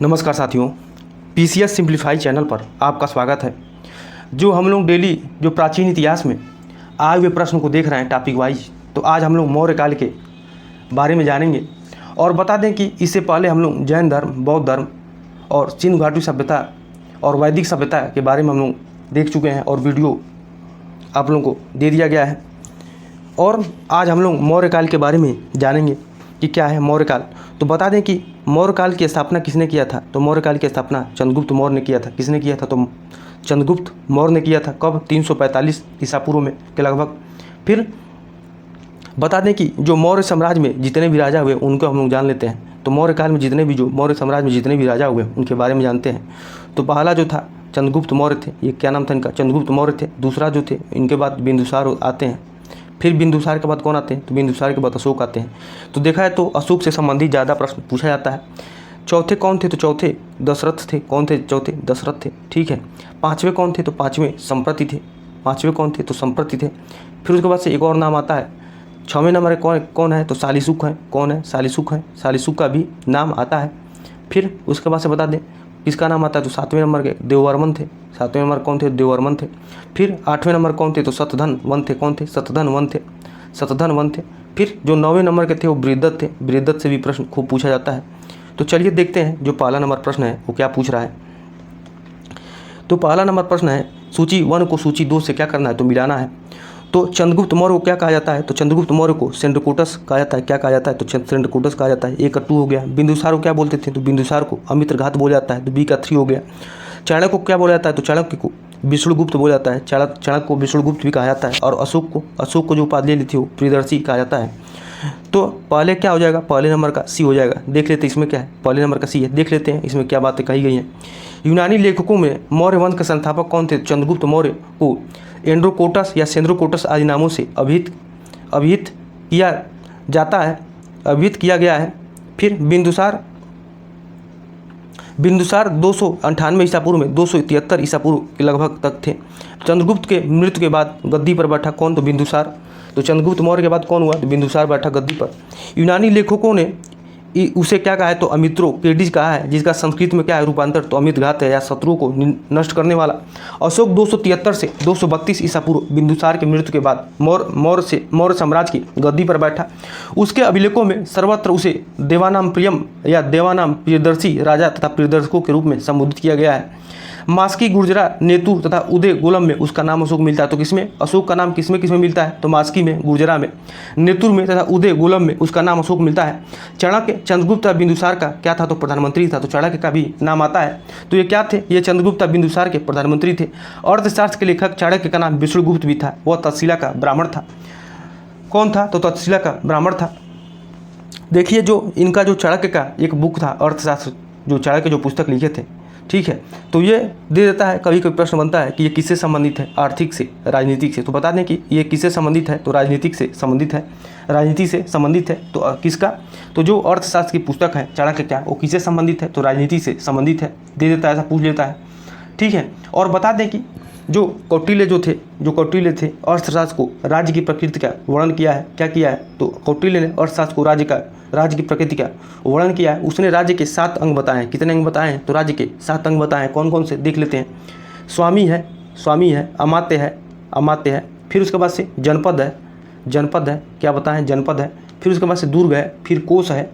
नमस्कार साथियों, PCS simplify channel पर आपका स्वागत है। जो हम लोग डेली जो प्राचीन इतिहास में आए हुए प्रश्न को देख रहे हैं टॉपिक वाइज, तो आज हम लोग मौर्य काल के बारे में जानेंगे और बता दें कि इससे पहले हम लोग जैन धर्म, बौद्ध धर्म और सिंधु घाटी सभ्यता और वैदिक सभ्यता के बारे में हम लोग देख चुके हैं और वीडियो आप लोगों को दे दिया गया है। और आज हम लोग मौर्य काल के बारे में जानेंगे कि क्या है मौर्य काल। तो बता दें कि मौर्य काल की स्थापना किसने किया था। तो मौर्य काल की स्थापना चंद्रगुप्त मौर्य ने किया था। किसने किया था? तो चंद्रगुप्त मौर्य ने किया था। कब? 345 ईसा पूर्व में के लगभग। फिर बता दें कि जो मौर्य साम्राज्य में जितने भी राजा हुए उनको हम लोग जान लेते हैं। तो मौर्य काल में जितने भी जो मौर्य साम्राज्य में जितने भी राजा हुए उनके बारे में जानते हैं। तो पहला जो था चंद्रगुप्त मौर्य थे। ये क्या नाम था इनका? चंद्रगुप्त मौर्य थे। दूसरा जो थे, इनके बाद बिंदुसार आते हैं। फिर बिंदुसार के बाद कौन आते हैं? तो बिंदुसार के बाद अशोक आते हैं। तो देखा है तो अशोक से संबंधित ज़्यादा प्रश्न पूछा जाता है। चौथे कौन थे? तो चौथे दशरथ थे। कौन थे चौथे? दशरथ थे। ठीक है। पाँचवें कौन थे? तो पाँचवें संप्रति थे। पाँचवें कौन थे? तो संप्रति थे। फिर उसके बाद से एक और नाम आता है। छवें नंबर कौन है? तो सालिसुक है। कौन है? सालिसुक है। सालिसुक का भी नाम आता है। फिर उसके बाद से बता दें किसका नाम आता है? तो सातवें नंबर के देववर्मन थे। सातवें नंबर कौन थे? देववर्मन थे। फिर आठवें नंबर कौन थे? तो शतधनवन थे। कौन थे? शतधनवन थे। शतधनवन थे। फिर जो नौवें नंबर के थे वो बृहदत्त थे। बृहदत्त से भी प्रश्न खूब पूछा जाता है। तो चलिए देखते हैं जो पहला नंबर प्रश्न है वो क्या पूछ रहा है। तो पहला नंबर प्रश्न है, सूची 1 को सूची 2 से क्या करना है? तो मिलाना है। तो चंद्रगुप्त मौर्य को क्या कहा जाता है? तो चंद्रगुप्त मौर्य को सेंड्रकोटस कहा जाता है। क्या कहा जाता है? तो सेंड्रकोटस कहा जाता है। ए का 2 हो गया। बिंदुसार को क्या बोलते थे? तो बिंदुसार को अमित्रघात बोला जाता है। तो बी का 3 हो गया। चाणक्य को क्या बोला जाता है? तो चाणक्य को विष्णुगुप्त बोला जाता है। चाणक्य को विष्णुगुप्त भी कहा जाता है। और अशोक को जो उपाधि ली थी वो प्रियदर्शी कहा जाता है। तो पहले क्या हो जाएगा? पहले नंबर का सी हो जाएगा। देख लेते हैं इसमें क्या है। पहले नंबर का सी है। देख लेते हैं इसमें क्या बातें कही गई हैं। यूनानी लेखकों में मौर्य वंश के संस्थापक कौन थे? चंद्रगुप्त मौर्य को एंड्रोकोटस या सेंद्रोकोटस आदि नामों से अभिहित किया जाता है, अभिहित किया गया है। फिर बिंदुसार 298 ईसा पूर्व में 273 ईसा पूर्व के लगभग तक थे। चंद्रगुप्त के मृत्यु के बाद गद्दी पर बैठा कौन? तो बिंदुसार। तो चंद्रगुप्त मौर्य के बाद कौन हुआ? तो बिंदुसार बैठा गद्दी पर। यूनानी लेखकों ने उसे क्या कहा है? तो अमित्रोकेडिस कहा है, जिसका संस्कृत में क्या है रूपांतर? तो अमितघात है या शत्रुओं को नष्ट करने वाला। अशोक 273 से 232 ईसा पूर्व बिंदुसार के मृत्यु के बाद मौर्य साम्राज्य की गद्दी पर बैठा। उसके अभिलेखों में सर्वत्र उसे देवानाम प्रियम या देवानाम प्रियदर्शी राजा तथा प्रियदर्शकों के रूप में संबोधित किया गया है। मास्की, गुर्जरा, नेतुर तथा उदय गोलम में उसका नाम अशोक मिलता है। तो किसमें अशोक का नाम किसमें मिलता है? तो मास्की में, गुर्जरा में, नेतुर में तथा उदय गोलम में उसका नाम अशोक मिलता है। चाणक्य चंद्रगुप्त बिंदुसार का क्या था? तो प्रधानमंत्री था। तो चाणक्य का भी नाम आता है। तो ये क्या थे? ये चंद्रगुप्त बिंदुसार के प्रधानमंत्री थे। अर्थशास्त्र के लेखक चाणक्य का नाम विष्णुगुप्त भी था। वह तक्षशिला का ब्राह्मण था। कौन था? तो तक्षशिला का ब्राह्मण था। देखिए जो इनका जो चाणक्य का एक बुक था अर्थशास्त्र, जो चाणक्य जो पुस्तक लिखे थे, ठीक है, तो ये दे देता है। कभी कभी प्रश्न बनता है कि ये किससे संबंधित है? आर्थिक से, राजनीतिक से। तो बता दें कि ये किससे संबंधित है? तो राजनीतिक से संबंधित है। राजनीति से संबंधित है। तो किसका? तो जो अर्थशास्त्र की पुस्तक है चाणक्य क्या, वो किससे संबंधित है? तो राजनीति से संबंधित है। दे देता है, ऐसा पूछ लेता है। ठीक है। और बता दें कि जो कौटिल्य थे अर्थशास्त्र को राज्य की प्रकृति का वर्णन किया है। क्या किया है? तो कौटिल्य ने अर्थशास्त्र को राज्य की प्रकृति का वर्णन किया है। उसने राज्य के 7 अंग बताए हैं। कितने अंग बताए हैं? तो राज्य के 7 अंग बताए हैं। कौन कौन से? देख लेते हैं। स्वामी है, अमात्य है। फिर उसके बाद से जनपद है। क्या बताएं? जनपद है। फिर उसके बाद से दुर्ग है। फिर कोष है।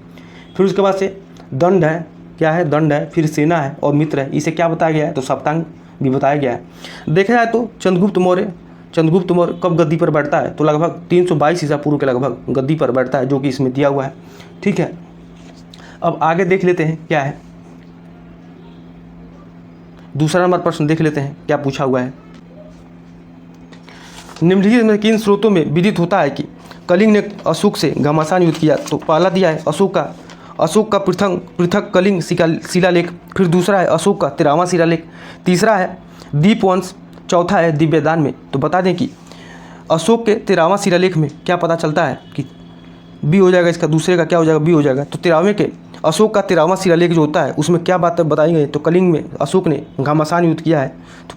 फिर उसके बाद से दंड है। क्या है? दंड है। फिर सेना है और मित्र है। इसे क्या बताया गया है? तो सप्तांग भी बताया गया है। देखा जाए तो चंद्रगुप्त मौर्य कब गद्दी पर बैठता है? तो लगभग 322 ईसा पूर्व के लगभग गद्दी पर बैठता है, जो कि इसमें दिया हुआ है। ठीक है। अब आगे देख लेते हैं क्या है। दूसरा नंबर प्रश्न देख लेते हैं क्या पूछा हुआ है। निम्नलिखित में किन स्रोतों में विदित होता है कि कलिंग ने अशोक से घमासान युद्ध किया? तो पहला दिया है अशोक का पृथक कलिंग शिलालेख। फिर दूसरा है अशोक का 13वां शिलालेख। तीसरा है दीपवंश। चौथा है दिव्यदान में। तो बता दें कि अशोक के 13वां शिलालेख में क्या पता चलता है कि बी हो जाएगा। इसका दूसरे का क्या हो जाएगा? बी हो जाएगा। तो 13वें के अशोक का 13वां शिलालेख जो होता है उसमें क्या बातें बताई गई? तो कलिंग में अशोक ने घमासान युद्ध किया है। तो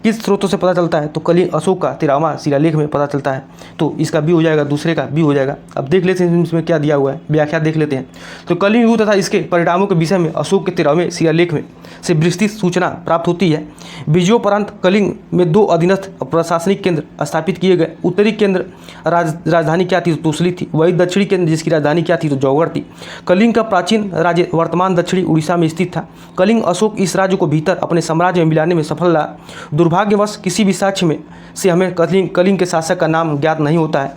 किस स्रोतों से पता चलता है? तो कलिंग अशोक का 13वां शिलालेख में पता चलता है। तो इसका बी हो जाएगा, दूसरे का बी हो जाएगा। अब देख लेते हैं इसमें क्या दिया हुआ है, व्याख्या देख लेते हैं। तो कलिंग युद्ध तथा इसके परिणामों के विषय में अशोक के 13वें शिलालेख में से विस्तृत सूचना प्राप्त होती है। विजयोपरांत कलिंग में 2 अधीनस्थ प्रशासनिक केंद्र स्थापित किए गए। उत्तरी केंद्र राजधानी क्या थी? तो तोसली थी। वही दक्षिणी केंद्र जिसकी राजधानी क्या थी? तो जौगढ़ थी। कलिंग का प्राचीन राज्य वर्तमान दक्षिणी उड़ीसा में स्थित था। कलिंग अशोक इस राज्य को भीतर अपने साम्राज्य में मिलाने में सफल रहा। दुर्भाग्यवश किसी भी साक्ष्य में से हमें कलिंग के शासक का नाम ज्ञात नहीं होता है।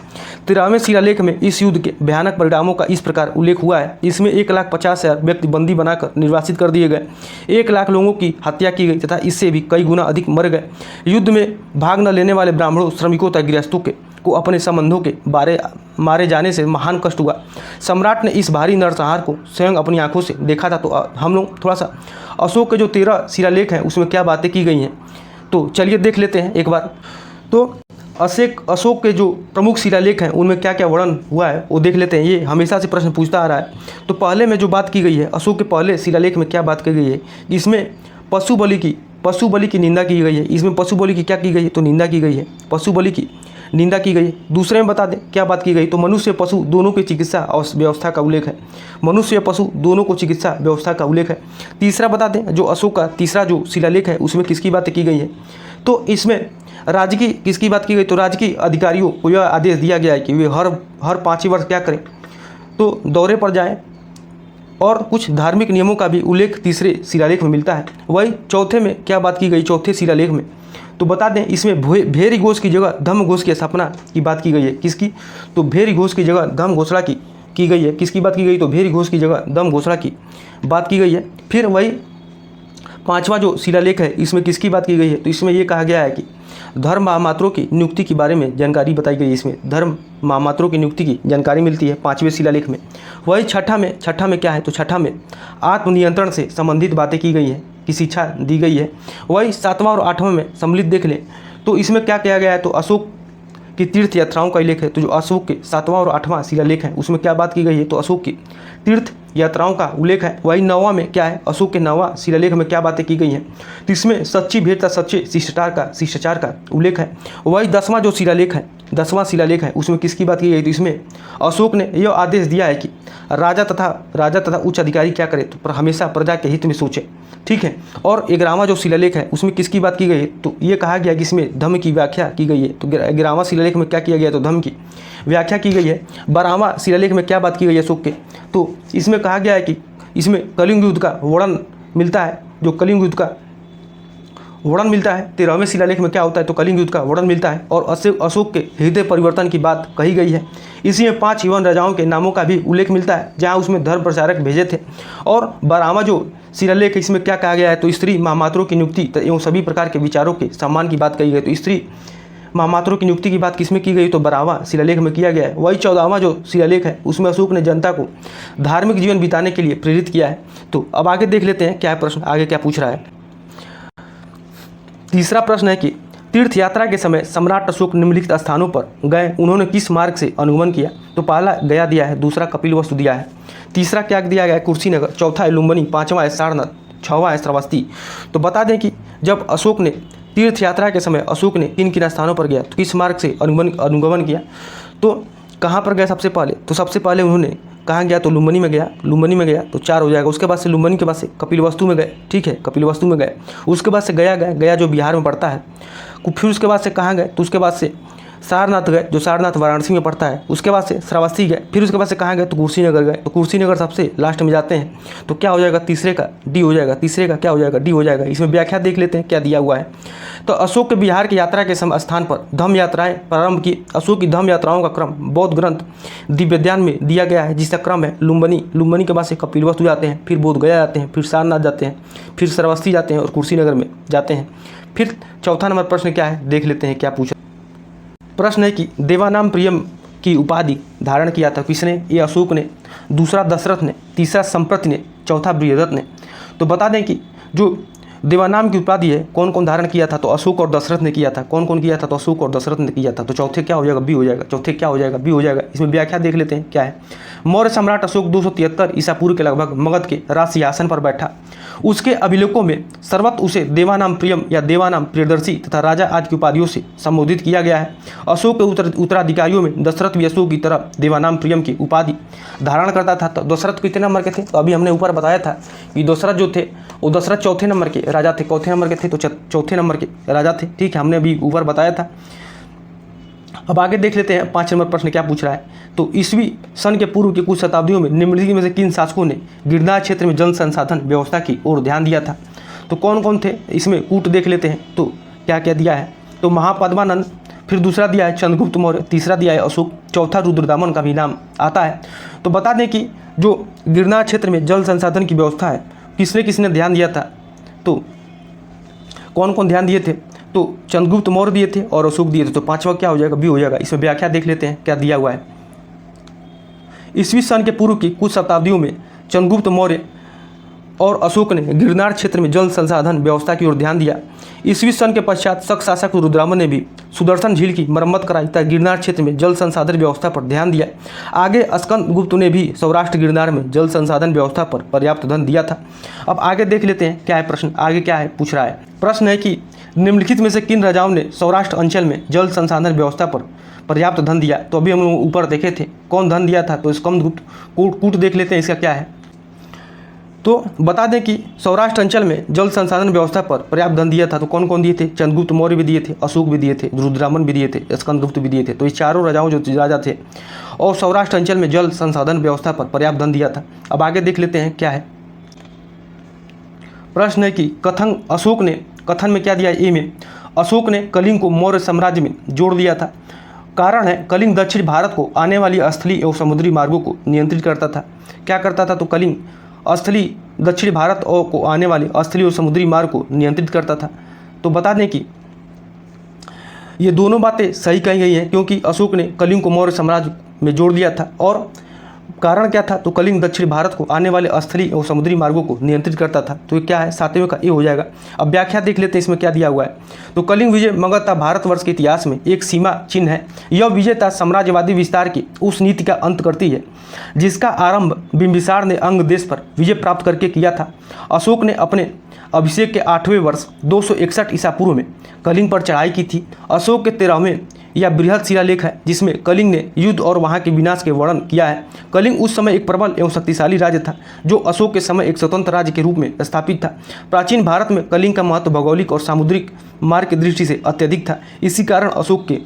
13वें शिलालेख में इस युद्ध के भयानक परिणामों का इस प्रकार उल्लेख हुआ है। इसमें 1,50,000 व्यक्ति बंदी बनाकर निर्वासित कर दिए गए, 1 लाख लोगों की हत्या की गई तथा इससे भी कई गुना अधिक मर गए। युद्ध में भाग न लेने वाले ब्राह्मणों, श्रमिकों तथा गृहस्थों को अपने संबंधों के मारे जाने से महान कष्ट हुआ। सम्राट ने इस भारी नरसंहार को स्वयं अपनी आंखों से देखा था। तो हम लोग थोड़ा सा अशोक के जो 13 शिलालेख हैं उसमें क्या बातें की गई हैं, तो चलिए देख लेते हैं एक बार। तो अशोक के जो प्रमुख शिलालेख हैं उनमें क्या क्या वर्णन हुआ है वो देख लेते हैं। ये हमेशा से प्रश्न पूछता आ रहा है। तो पहले में जो बात की गई है, अशोक के पहले शिलालेख में क्या बात की गई है, इसमें पशु बलि की निंदा की गई है। इसमें पशु बलि की क्या की गई है? तो निंदा की गई है, पशु बलि की निंदा की गई है। दूसरे में बता दें क्या बात की गई, तो मनुष्य पशु दोनों की चिकित्सा व्यवस्था का उल्लेख है। मनुष्य पशु दोनों को चिकित्सा व्यवस्था का उल्लेख है। तीसरा बता दें, जो अशोक का तीसरा जो शिलालेख है उसमें किसकी बातें की गई है, तो इसमें राजकीय किसकी बात की गई, तो राजकीय अधिकारियों को यह आदेश दिया गया है कि वे हर 5 वर्ष क्या करें, तो दौरे पर जाएं। और कुछ धार्मिक नियमों का भी उल्लेख तीसरे शिलालेख में मिलता है। वही चौथे में क्या बात की गई, चौथे शिलालेख में, तो बता दें इसमें भेरी घोष की जगह धम्म घोष की स्थापना की बात की गई है। किसकी, तो भेरी घोष की जगह धम्म घोषणा की गई है। किसकी बात की गई, तो भेरी घोष की जगह धम्म घोषणा की बात की गई है। फिर वही 5वां जो शिलालेख है इसमें किसकी बात की गई है, तो इसमें यह कहा गया है कि धर्म महामात्रों की नियुक्ति के बारे में जानकारी बताई गई है। इसमें धर्म महामात्रों की नियुक्ति की जानकारी मिलती है 5वें शिलालेख में। वही छठा में क्या है, तो छठा में आत्मनियंत्रण से संबंधित बातें की गई है, की शिक्षा दी गई है। वही 7वां और 8वां में सम्मिलित देख लें तो इसमें क्या किया गया है, तो अशोक की तीर्थ यात्राओं का उल्लेख है। तो जो अशोक के 7वां और 8वां शिलालेख है उसमें क्या बात की गई है, तो अशोक की तीर्थ यात्राओं का उल्लेख है। वही 9वां में क्या है, अशोक के 9वां शिलालेख में क्या बातें की गई हैं, तो इसमें सच्ची भेंट तथा सच्चे शिष्टाचार का उल्लेख है। वही 10वां जो शिलालेख है, 10वां शिलालेख है उसमें किसकी बात की गई, तो इसमें अशोक ने यह आदेश दिया है कि राजा तथा उच्च अधिकारी क्या करे, तो हमेशा प्रजा के हित में सोचे। ठीक है। और 11वां जो शिलालेख है उसमें किसकी बात की गई है, तो ये कहा गया कि इसमें धम्म की व्याख्या की गई है। तो 11वां शिलालेख में क्या किया गया, तो धम्म की व्याख्या की गई है। 12वां शिलालेख में क्या बात की गई है अशोक के, तो इसमें कहा गया है कि इसमें कलिंग युद्ध का वर्णन मिलता है। जो कलिंग युद्ध का वर्णन मिलता है 13वें शिलालेख में क्या होता है, तो कलिंग युद्ध का वर्णन मिलता है। और अशोक के हृदय परिवर्तन की बात कही गई है। इसी में 5 युवान राजाओं के नामों का भी उल्लेख मिलता है जहाँ उसमें धर्म प्रचारक भेजे थे। और 12वां जो शिलालेख इसमें क्या कहा गया है, तो स्त्री महामात्रों की नियुक्ति एवं सभी प्रकार के विचारों के सम्मान की बात कही गई। तो स्त्री महामात्रों की नियुक्ति की बात किसमें की गई, तो 12वां शिलालेख में किया गया है। वही 14वां जो शिलालेख है उसमें अशोक ने जनता को धार्मिक जीवन बिताने के लिए प्रेरित किया है। तो अब आगे देख लेते हैं क्या है प्रश्न, आगे क्या पूछ रहा है। तीसरा प्रश्न है कि तीर्थ यात्रा के समय सम्राट अशोक निम्नलिखित स्थानों पर गए, उन्होंने किस मार्ग से अनुगमन किया, तो पहला गया दिया है, दूसरा कपिलवस्तु दिया है, तीसरा क्या दिया गया है, कुर्सीनगर, चौथा है लुम्बिनी, 5वां है सारनाथ, 6वां है श्रावस्ती। तो बता दें कि जब अशोक ने तीर्थ यात्रा के समय अशोक ने किन किन स्थानों पर गया, तो किस मार्ग से अनुगमन किया, तो कहाँ पर गए सबसे पहले, तो सबसे पहले उन्होंने कहाँ गया, तो लुम्बिनी में गया तो 4 हो जाएगा। उसके बाद से लुम्बिनी के बाद से कपिलवस्तु में गए। ठीक है, कपिलवस्तु में गए। उसके बाद से गया जो बिहार में पड़ता है। फिर उसके बाद से कहाँ गए, तो उसके बाद से सारनाथ गए, जो सारनाथ वाराणसी में पड़ता है। उसके बाद से श्रावस्ती गए। फिर उसके बाद से कहाँ गए, तो कुर्सीनगर गए। तो कुर्सीनगर सबसे लास्ट में जाते हैं। तो क्या हो जाएगा, तीसरे का डी हो जाएगा, तीसरे का क्या हो जाएगा, डी हो जाएगा। इसमें व्याख्या देख लेते हैं क्या दिया हुआ है। तो अशोक के बिहार की यात्रा के स्थान पर धम्म यात्राएं प्रारंभ की। अशोक की धम्म यात्राओं का क्रम बौद्ध ग्रंथ दिव्यज्ञान में दिया गया है, जिसका क्रम है लुम्बिनी के बाद से कपिलवस्तु जाते हैं, फिर बोधगया जाते हैं, फिर सारनाथ जाते हैं, फिर श्रावस्ती जाते हैं और कुर्सीनगर में जाते हैं। फिर चौथा नंबर प्रश्न क्या है, देख लेते हैं क्या पूछा। प्रश्न है कि देवानाम प्रियम की उपाधि धारण किया था किसने, ये अशोक ने, दूसरा दशरथ ने, तीसरा संप्रति ने, चौथा बृहदत्त ने। तो बता दें कि जो देवानाम की उपाधि है कौन कौन धारण किया था, तो अशोक और दशरथ ने किया था। कौन कौन किया था, तो अशोक और दशरथ ने किया था। तो चौथे क्या हो जाएगा, बी हो जाएगा। चौथे क्या हो जाएगा, बी हो जाएगा। इसमें व्याख्या देख लेते हैं क्या है। मौर्य सम्राट अशोक 273 ईसा पूर्व के लगभग मगध के राज सिंहासन पर बैठा। उसके अभिलेखों में सर्वत्र उसे देवानाम प्रियम या देवानाम प्रियदर्शी तथा राजा आदि की उपाधियों से संबोधित किया गया है। अशोक के उत्तराधिकारियों में दशरथ भी अशोक की तरह देवानाम प्रियम की उपाधि धारण करता था। तो दशरथ कितने नंबर के थे? तो अभी हमने ऊपर बताया था कि दशरथ जो थे वो दशरथ चौथे नंबर के राजा थे। चौथे नंबर के थे, तो चौथे नंबर के राजा थे। ठीक है, हमने अभी ऊपर बताया था। अब आगे देख लेते हैं 5 नंबर प्रश्न क्या पूछ रहा है। तो ईस्वी सन के पूर्व की कुछ शताब्दियों में निम्नलिखित में से किन शासकों ने गिरनार क्षेत्र में जल संसाधन व्यवस्था की ओर ध्यान दिया था? तो कौन कौन थे इसमें कूट देख लेते हैं। तो क्या क्या दिया है? तो महापद्मानंद, फिर दूसरा दिया है चंद्रगुप्त मौर्य, तीसरा दिया है अशोक, चौथा रुद्रदामन का भी नाम आता है। तो बता दें कि जो गिरनार क्षेत्र में जल संसाधन की व्यवस्था है किसने किसने ध्यान दिया था? तो कौन कौन ध्यान दिए थे? तो चंद्रगुप्त मौर्य दिए थे और अशोक दिए थे। तो पांचवा क्या हो जाएगा? बी हो जाएगा। इसमें व्याख्या देख लेते हैं क्या दिया हुआ है। ईस्वी सन के पूर्व की कुछ शताब्दियों में चंद्रगुप्त मौर्य और अशोक ने गिरनार क्षेत्र में जल संसाधन व्यवस्था की ओर ध्यान दिया। ईस्वी सन के पश्चात शक शासक रुद्रदामन ने भी सुदर्शन झील की मरम्मत कराई तथा गिरनार क्षेत्र में जल संसाधन व्यवस्था पर ध्यान दिया। आगे स्कंदगुप्त ने भी सौराष्ट्र गिरनार में जल संसाधन व्यवस्था पर पर्याप्त धन दिया था। अब आगे देख लेते हैं क्या है प्रश्न, आगे क्या है पूछ रहा है। प्रश्न है कि निम्नलिखित में से किन राजाओं ने सौराष्ट्र अंचल में जल संसाधन व्यवस्था पर पर्याप्त धन दिया? तो अभी हम लोग ऊपर देखे थे कौन धन दिया था। तो स्कंदगुप्त। कूट देख लेते हैं इसका क्या है। तो बता दें कि सौराष्ट्र अंचल में जल संसाधन व्यवस्था पर पर्याप्त धन दिया था। तो कौन कौन दिए थे? चंद्रगुप्त मौर्य भी दिए थे, अशोक भी दिए थे, रुद्रदामन भी दिए थे, स्कंदगुप्त भी दिए थे। तो ये चारों राजाओं जो राजा थे और सौराष्ट्र अंचल में जल संसाधन व्यवस्था पर पर्याप्त धन दिया था। अब आगे देख लेते हैं क्या है। प्रश्न है कि कथन में क्या दिया है? ए में अशोक ने कलिंग को मौर्य साम्राज्य में जोड़ दिया था। कारण है कलिंग दक्षिण भारत को आने वाली स्थलीय एवं समुद्री मार्गों को नियंत्रित करता था। क्या करता था? तो कलिंग स्थलीय दक्षिण भारत को आने वाले स्थलीय और समुद्री मार्ग को नियंत्रित करता था। तो बता दें कि ये दोनों बातें सही कही गई हैं क्योंकि अशोक ने कलिंग को मौर्य साम्राज्य में जोड़ दिया था। और कारण क्या था? तो कलिंग दक्षिण भारत को आने वाले स्थलीय और समुद्री मार्गों को नियंत्रित करता था। तो ये क्या है? 7वें का ए हो जाएगा। अब व्याख्या देख लेते हैं इसमें क्या दिया हुआ है। तो कलिंग विजय मगध भारतवर्ष के इतिहास में एक सीमा चिन्ह है। यह विजयता साम्राज्यवादी विस्तार की उस नीति का अंत करती है जिसका आरंभ बिंबिसार ने अंग देश पर विजय प्राप्त करके किया था। अशोक ने अपने अभिषेक के 8वें वर्ष 261 ईसा पूर्व में कलिंग पर चढ़ाई की थी। अशोक के 13वें यह बृहद शिलालेख है जिसमें कलिंग ने युद्ध और वहां के विनाश के वर्णन किया है। कलिंग उस समय एक प्रबल एवं शक्तिशाली राज्य था जो अशोक के समय एक स्वतंत्र राज्य के रूप में स्थापित था। प्राचीन भारत में कलिंग का महत्व भौगोलिक और सामुद्रिक मार्ग की दृष्टि से अत्यधिक था। इसी कारण अशोक के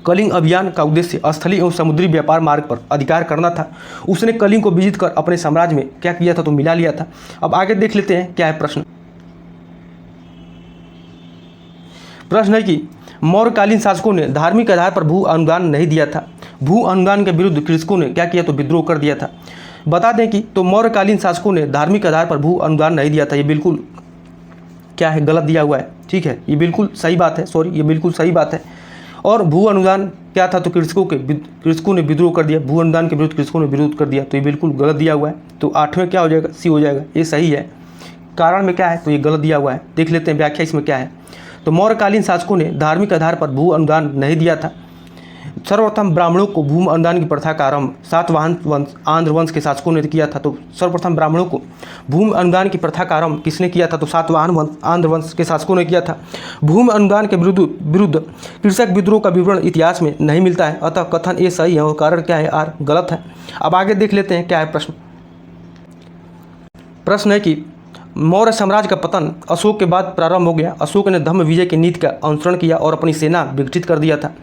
कलिंग अभियान का उद्देश्य स्थलीय एवं समुद्री व्यापार मार्ग पर अधिकार करना था। उसने कलिंग को विजित कर अपने साम्राज्य में क्या किया था? तो मिला लिया था। अब आगे देख लेते हैं क्या है प्रश्न। प्रश्न है कि मौर्यकालीन शासकों ने धार्मिक आधार पर भू अनुदान नहीं दिया था। भू अनुदान के विरुद्ध कृषकों ने क्या किया? तो विद्रोह कर दिया था। बता दें कि तो मौर्यकालीन शासकों ने धार्मिक आधार पर भू अनुदान नहीं दिया था। ये बिल्कुल क्या है? गलत दिया हुआ है। ठीक है, ये बिल्कुल सही बात है। ये बिल्कुल सही बात है। और भू अनुदान क्या था? तो कृषकों ने विद्रोह कर दिया। भू अनुदान के विरुद्ध कृषकों ने विरोध कर दिया। तो ये बिल्कुल गलत दिया हुआ है। तो 8वें क्या हो जाएगा? सी हो जाएगा। ये सही है। कारण में क्या है? तो ये गलत दिया हुआ है। देख लेते हैं व्याख्या इसमें क्या है। तो मौर्यकालीन शासकों ने धार्मिक आधार पर भू अनुदान नहीं दिया था। सर्वप्रथम ब्राह्मणों को भू अनुदान की प्रथा का आरंभ सातवाहन वंश आंध्र वंश के शासकों ने किया था। तो सर्वप्रथम ब्राह्मणों को भूमि अनुदान की प्रथा का आरंभ किसने किया था? तो सातवाहन वंश आंध्र वंश के शासकों ने किया था। भूमि अनुदान के विरुद्ध कृषक विद्रोह का विवरण इतिहास में नहीं मिलता है। अतः कथन ए सही है और कारण क्या है? आर गलत है। अब आगे देख लेते हैं क्या है प्रश्न। प्रश्न है कि मौर्य साम्राज्य का पतन अशोक के बाद प्रारंभ हो गया। अशोक ने धम्म विजय की नीति का अनुसरण किया और अपनी सेना विकसित कर दिया था।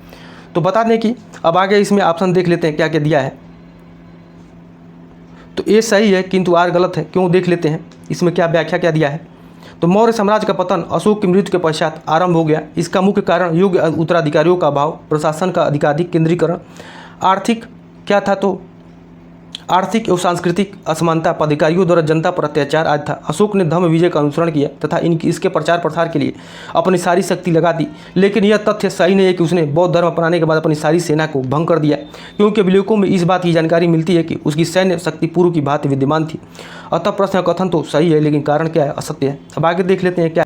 तो बता दें कि अब आगे इसमें ऑप्शन देख लेते हैं क्या क्या दिया है। तो ए सही है किंतु आर गलत है। क्यों? देख लेते हैं इसमें क्या व्याख्या क्या दिया है। तो मौर्य साम्राज्य का पतन अशोक की मृत्यु के पश्चात आरंभ हो गया। इसका मुख्य कारण योग्य उत्तराधिकारियों का अभाव, प्रशासन का अधिकाधिक केंद्रीकरण, आर्थिक क्या था? तो आर्थिक एवं सांस्कृतिक असमानता, पदाधिकारियों द्वारा जनता पर अत्याचार आदि था। अशोक ने धम्म विजय का अनुसरण किया तथा इसके प्रचार प्रसार के लिए अपनी सारी शक्ति लगा दी। लेकिन यह तथ्य सही नहीं है कि उसने बौद्ध धर्म अपनाने के बाद अपनी सारी सेना को भंग कर दिया, क्योंकि अभिलेखों में इस बात की जानकारी मिलती है कि उसकी सैन्य शक्ति पूर्व की भांति विद्यमान थी। अतः प्रश्न कथन तो सही है लेकिन कारण क्या है? असत्य है। अब आगे देख लेते हैं क्या।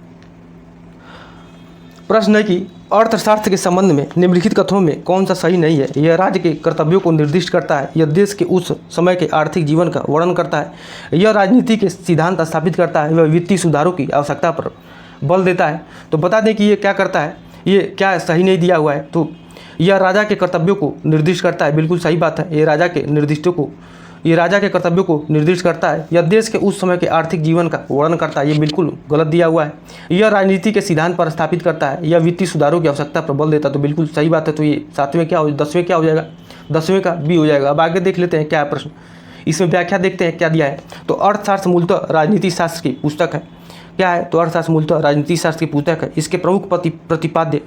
प्रश्न है कि अर्थशास्त्र के संबंध में निम्नलिखित कथनों में कौन सा सही नहीं है। यह राज्य के कर्तव्यों को निर्दिष्ट करता है, यह देश के उस समय के आर्थिक जीवन का वर्णन करता है, यह राजनीति के सिद्धांत स्थापित करता है, यह वित्तीय सुधारों की आवश्यकता पर बल देता है। तो बता दें कि ये क्या करता है, ये क्या सही नहीं दिया हुआ है। तो यह राजा के कर्तव्यों को निर्दिष्ट करता है, बिल्कुल सही बात है। ये राजा के कर्तव्यों को निर्दिष्ट करता है। यह देश के उस समय के आर्थिक जीवन का वर्णन करता है, ये बिल्कुल गलत दिया हुआ है। यह राजनीति के सिद्धांत पर स्थापित करता है, यह वित्तीय सुधारों की आवश्यकता पर बल देता है, तो बिल्कुल सही बात है। तो ये 7वें क्या हो 10वें क्या हो जाएगा, 10वें का बी हो जाएगा। अब आगे देख लेते हैं क्या है प्रश्न, इसमें व्याख्या देखते हैं क्या दिया है। तो अर्थशास्त्र मूलतः राजनीति शास्त्र की पुस्तक है। क्या है, तो अर्थशास्त्र मूलतः राजनीति शास्त्र की पुस्तक है। इसके प्रमुख प्रतिपाद्य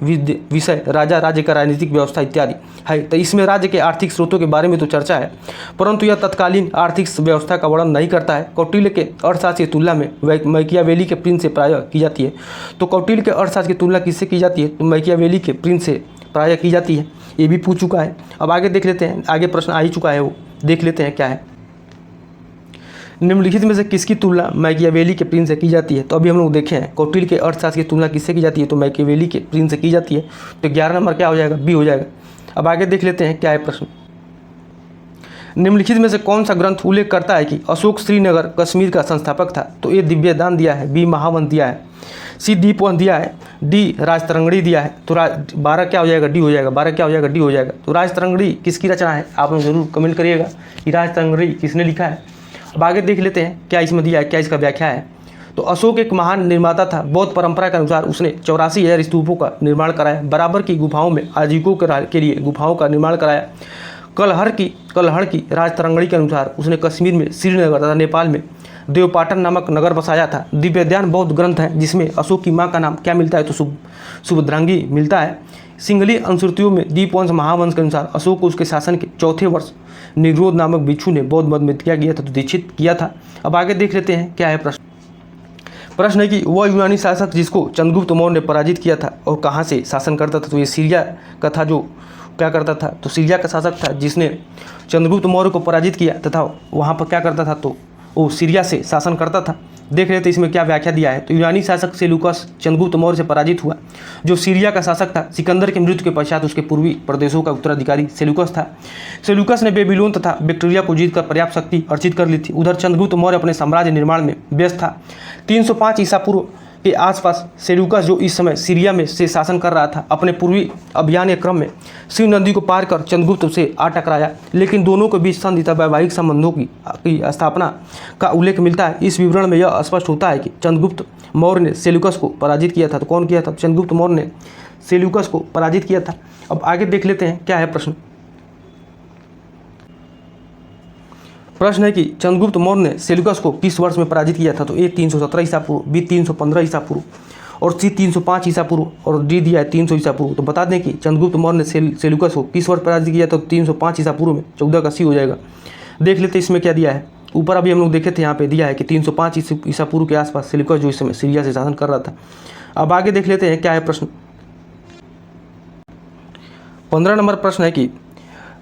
विषय राजा, राज्य का राजनीतिक व्यवस्था इत्यादि है। तो इसमें राज्य के आर्थिक स्रोतों के बारे में तो चर्चा है, परंतु यह तत्कालीन आर्थिक व्यवस्था का वर्णन नहीं करता है। कौटिल्य के अर्थशास्त्र की तुलना में मैकियावेली के प्रिंस से प्रायः की जाती है। तो कौटिल्य के अर्थशास्त्र की तुलना किससे की जाती है, तो मैकियावेली के प्रिंस से प्रायः की जाती है। ये भी पूछ चुका है। अब आगे देख लेते हैं, आगे प्रश्न आ ही चुका है, वो देख लेते हैं क्या है। निम्नलिखित में से किसकी तुलना मैकियावेली के प्रिंस से की जाती है। तो अभी हम लोग देखे हैं कौटिल्य के अर्थशास्त्र की तुलना किससे की जाती है, तो मैकियावेली के प्रिंस से की जाती है। तो 11 नंबर क्या हो जाएगा, बी हो जाएगा। अब आगे देख लेते हैं क्या है प्रश्न। निम्नलिखित में से कौन सा ग्रंथ उल्लेख करता है कि अशोक श्रीनगर कश्मीर का संस्थापक था। तो ए दिव्यदान दिया है, बी महावंश दिया है, सी दीपवंश दिया है, डी राजतरंगड़ी दिया है। तो 12 क्या हो जाएगा, डी हो जाएगा। 12 क्या हो जाएगा, डी हो जाएगा। तो राजतरंगड़ी किसकी रचना है, आप लोग जरूर कमेंट करिएगा कि राजतरंगड़ी किसने लिखा है। अब आगे देख लेते हैं क्या इसमें दिया है, क्या इसका व्याख्या है। तो अशोक एक महान निर्माता था। बौद्ध परंपरा के अनुसार उसने 84,000 स्तूपों का निर्माण कराया, बराबर की गुफाओं में आजीविकों के लिए गुफाओं का निर्माण कराया। कलहड़ की राजतरंगड़ी के अनुसार उसने कश्मीर में श्रीनगर तथा नेपाल में देवपाटन नामक नगर बसाया था। दिव्यदान बौद्ध ग्रंथ है जिसमें अशोक की माँ का नाम क्या मिलता है, तो सुभद्रांगी मिलता है। सिंहली अनुश्रुतियों में दीपवंश महावंश के अनुसार अशोक को उसके शासन के चौथे वर्ष निग्रोध नामक भिक्षु ने बौद्ध मत में किया गया था, तो दीक्षित किया था। अब आगे देख लेते हैं क्या है प्रश्न। प्रश्न है कि वह यूनानी शासक जिसको चंद्रगुप्त मौर्य ने पराजित किया था और कहाँ से शासन करता था। तो ये सीरिया का था, जो क्या करता था, तो सीरिया का शासक था जिसने चंद्रगुप्त मौर्य को पराजित किया तथा वहाँ पर क्या करता था, तो वो सीरिया से शासन करता था। देख रहे थे इसमें क्या व्याख्या दिया है। तो यूनानी शासक सेल्यूकस चंद्रगुप्त मौर्य से पराजित हुआ, जो सीरिया का शासक था। सिकंदर के मृत्यु के पश्चात उसके पूर्वी प्रदेशों का उत्तराधिकारी सेल्यूकस था। सेल्यूकस ने बेबीलोन तथा बैक्टीरिया को जीतकर पर्याप्त शक्ति अर्जित कर ली थी। उधर चंद्रगुप्त मौर्य अपने साम्राज्य निर्माण में व्यस्त था। 305 ईसा पूर्व के आसपास सेल्यूकस, जो इस समय सीरिया में से शासन कर रहा था, अपने पूर्वी अभियान के क्रम में शिव नदी को पार कर चंद्रगुप्त से आ टकराया, लेकिन दोनों के बीच संधि तथा वैवाहिक संबंधों की स्थापना का उल्लेख मिलता है। इस विवरण में यह स्पष्ट होता है कि चंद्रगुप्त मौर्य ने सेल्यूकस को पराजित किया था। तो कौन किया था, चंद्रगुप्त मौर्य ने सेल्यूकस को पराजित किया था। अब आगे देख लेते हैं क्या है प्रश्न। प्रश्न है कि चंद्रगुप्त मौर्य ने सेल्यूकस को किस वर्ष में पराजित किया था। तो ए 317 ईसा पूर्व, बी 315 ईसा पूर्व और सी 305 ईसा पूर्व और डी दिया है 300 ईसा पूर्व। तो बता दें कि चंद्रगुप्त मौर्य ने सेल्यूकस को किस वर्ष पराजित किया था। तो 305 ईसा पूर्व में। 14 का सी हो जाएगा। देख लेते इसमें क्या दिया है। ऊपर अभी हम लोग देखे थे, यहाँ पे दिया है कि 305 ईसा पूर्व के आसपास सेल्यूकस जो इस समय सीरिया से शासन कर रहा था। अब आगे देख लेते हैं क्या है प्रश्न। 15 नंबर प्रश्न है कि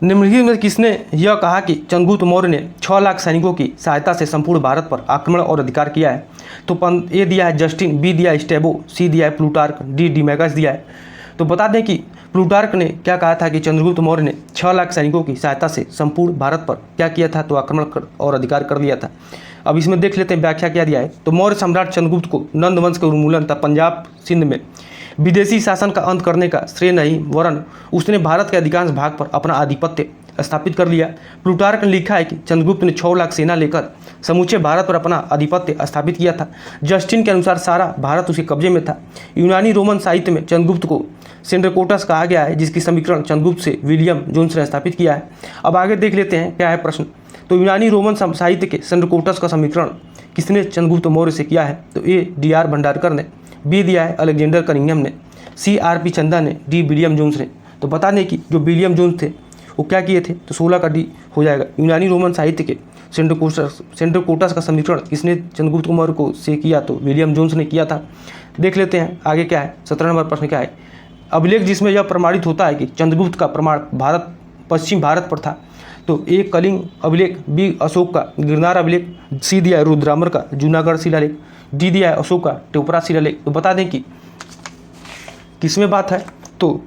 निम्नलिखित में किसने यह कहा कि चंद्रगुप्त मौर्य ने 6 लाख सैनिकों की सहायता से संपूर्ण भारत पर आक्रमण और अधिकार किया है। तो ए दिया है जस्टिन, बी दिया है स्टेबो, सी दिया है प्लूटार्क, डी डिमैगस दिया है। तो बता दें कि प्लूटार्क ने क्या कहा था कि चंद्रगुप्त मौर्य ने 6 लाख सैनिकों की सहायता से संपूर्ण भारत पर क्या किया था, तो आक्रमण और अधिकार कर लिया था। अब इसमें देख लेते हैं व्याख्या क्या दिया है। तो मौर्य सम्राट चंद्रगुप्त को नंद वंश के उन्मूलन तथा पंजाब सिंध में विदेशी शासन का अंत करने का श्रेय नहीं, वरन उसने भारत के अधिकांश भाग पर अपना आधिपत्य स्थापित कर लिया। प्लूटार्क ने लिखा है कि चंद्रगुप्त ने 6 लाख सेना लेकर समूचे भारत पर अपना आधिपत्य स्थापित किया था। जस्टिन के अनुसार सारा भारत उसके कब्जे में था। यूनानी रोमन साहित्य में चंद्रगुप्त को सेंड्रकोटस कहा गया है, जिसकी समीकरण चंद्रगुप्त से विलियम जोन्स ने स्थापित किया है। अब आगे देख लेते हैं क्या है प्रश्न। तो यूनानी रोमन साहित्य के सेंड्रकोटस का समीकरण किसने चंद्रगुप्त मौर्य से किया है। तो ए डी.आर. भंडारकर ने, बी दिया है अलेक्जेंडर कनिंघम ने, सी आर.पी. चंदा ने, डी विलियम जोन्स ने। तो बता दें कि जो विलियम जोन्स थे वो क्या किए थे, तो 16 का डी हो जाएगा। यूनानी रोमन साहित्य के सेंड्रकोटस का समीकरण किसने चंद्रगुप्त मौर्य को से किया, तो विलियम जोन्स ने किया था। देख लेते हैं आगे क्या है। 17 नंबर प्रश्न क्या है। अभिलेख जिसमें यह प्रमाणित होता है कि चंद्रगुप्त का प्रमाण पश्चिम भारत पर था। तो ए कलिंग अभिलेख, बी अशोक का गिरनार अभिलेख, सी दिया है रुद्रामर का जूनागढ़ शिलालेख, डी दिया है अशोक का टेपरा शिलालेख। तो बता दें कि किसमें बात है? तो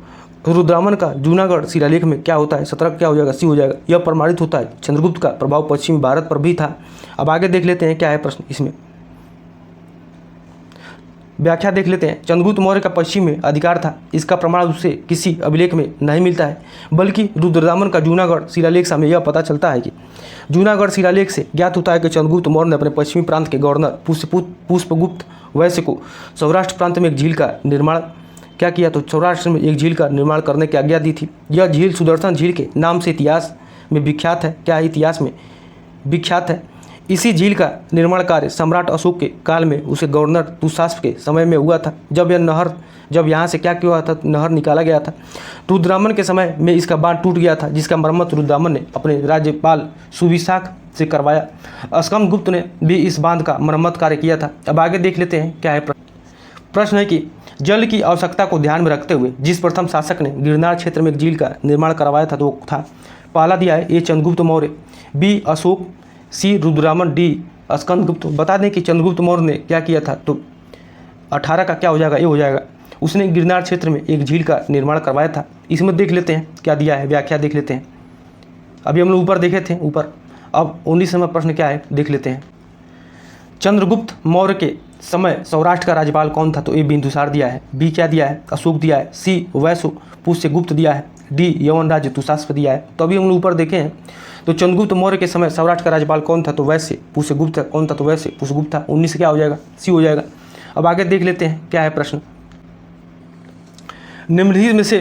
रुद्रामन का जूनागढ़ शिलालेख में क्या होता है? 17 क्या हो जाएगा? सी हो जाएगा। यह प्रमाणित होता है चंद्रगुप्त का प्रभाव पश्चिमी भारत पर भी था। अब आगे देख लेते हैं क्या है प्रश्न इसमें। व्याख्या देख लेते हैं। चंद्रगुप्त मौर्य का पश्चिम में अधिकार था, इसका प्रमाण उसे किसी अभिलेख में नहीं मिलता है, बल्कि रुद्रदामन का जूनागढ़ शिलालेख से हमें यह पता चलता है कि जूनागढ़ शिलालेख से ज्ञात होता है कि चंद्रगुप्त मौर्य ने अपने पश्चिमी प्रांत के गवर्नर पुष्पगुप्त वैश्य को सौराष्ट्र प्रांत में एक झील का निर्माण क्या किया? तो सौराष्ट्र में एक झील का निर्माण करने की आज्ञा दी थी। यह झील सुदर्शन झील के नाम से इतिहास में विख्यात है। क्या है? इतिहास में विख्यात है। इसी झील का निर्माण कार्य सम्राट अशोक के काल में उसे गवर्नर दुशासन के समय में हुआ था। जब यहाँ से क्या हुआ था? नहर निकाला गया था। रुद्रामन के समय में इसका बांध टूट गया था, जिसका मरम्मत रुद्रामन ने अपने राज्यपाल सुविशाख से करवाया। स्कंदगुप्त ने भी इस बांध का मरम्मत कार्य किया था। अब आगे देख लेते हैं क्या है प्रश्न है कि जल की आवश्यकता को ध्यान में रखते हुए जिस प्रथम शासक ने गिरनार क्षेत्र में एक झील का निर्माण करवाया था तो वो था, पहला दिया है ए चंद्रगुप्त मौर्य, बी अशोक, सी रुद्रामन, डी स्कंदगुप्त। बता दें कि चंद्रगुप्त मौर्य ने क्या किया था? तो 18 का क्या हो जाएगा? ये हो जाएगा। उसने गिरनार क्षेत्र में एक झील का निर्माण करवाया था। इसमें देख लेते हैं क्या दिया है, व्याख्या देख लेते हैं। अभी हम लोग ऊपर देखे थे ऊपर, अब 19 नंबर प्रश्न क्या है देख लेते हैं। चंद्रगुप्त मौर्य के समय सौराष्ट्र का राज्यपाल कौन था? तो ए बिंदुसार दिया है, बी क्या दिया है? अशोक दिया है, सी वैश्य पुष्यगुप्त दिया है, डी यवन राज्य दुशासन दिया है। तो अभी हम लोग ऊपर देखे हैं तो चंद्रगुप्त मौर्य के समय सौराष्ट्र का राज्यपाल कौन था? तो वैश्य पुष्यगुप्त कौन था? तो वैश्य पुष्यगुप्त था। 19 क्या हो जाएगा? सी हो जाएगा। अब आगे देख लेते हैं क्या है प्रश्न। निम्नलिखित में से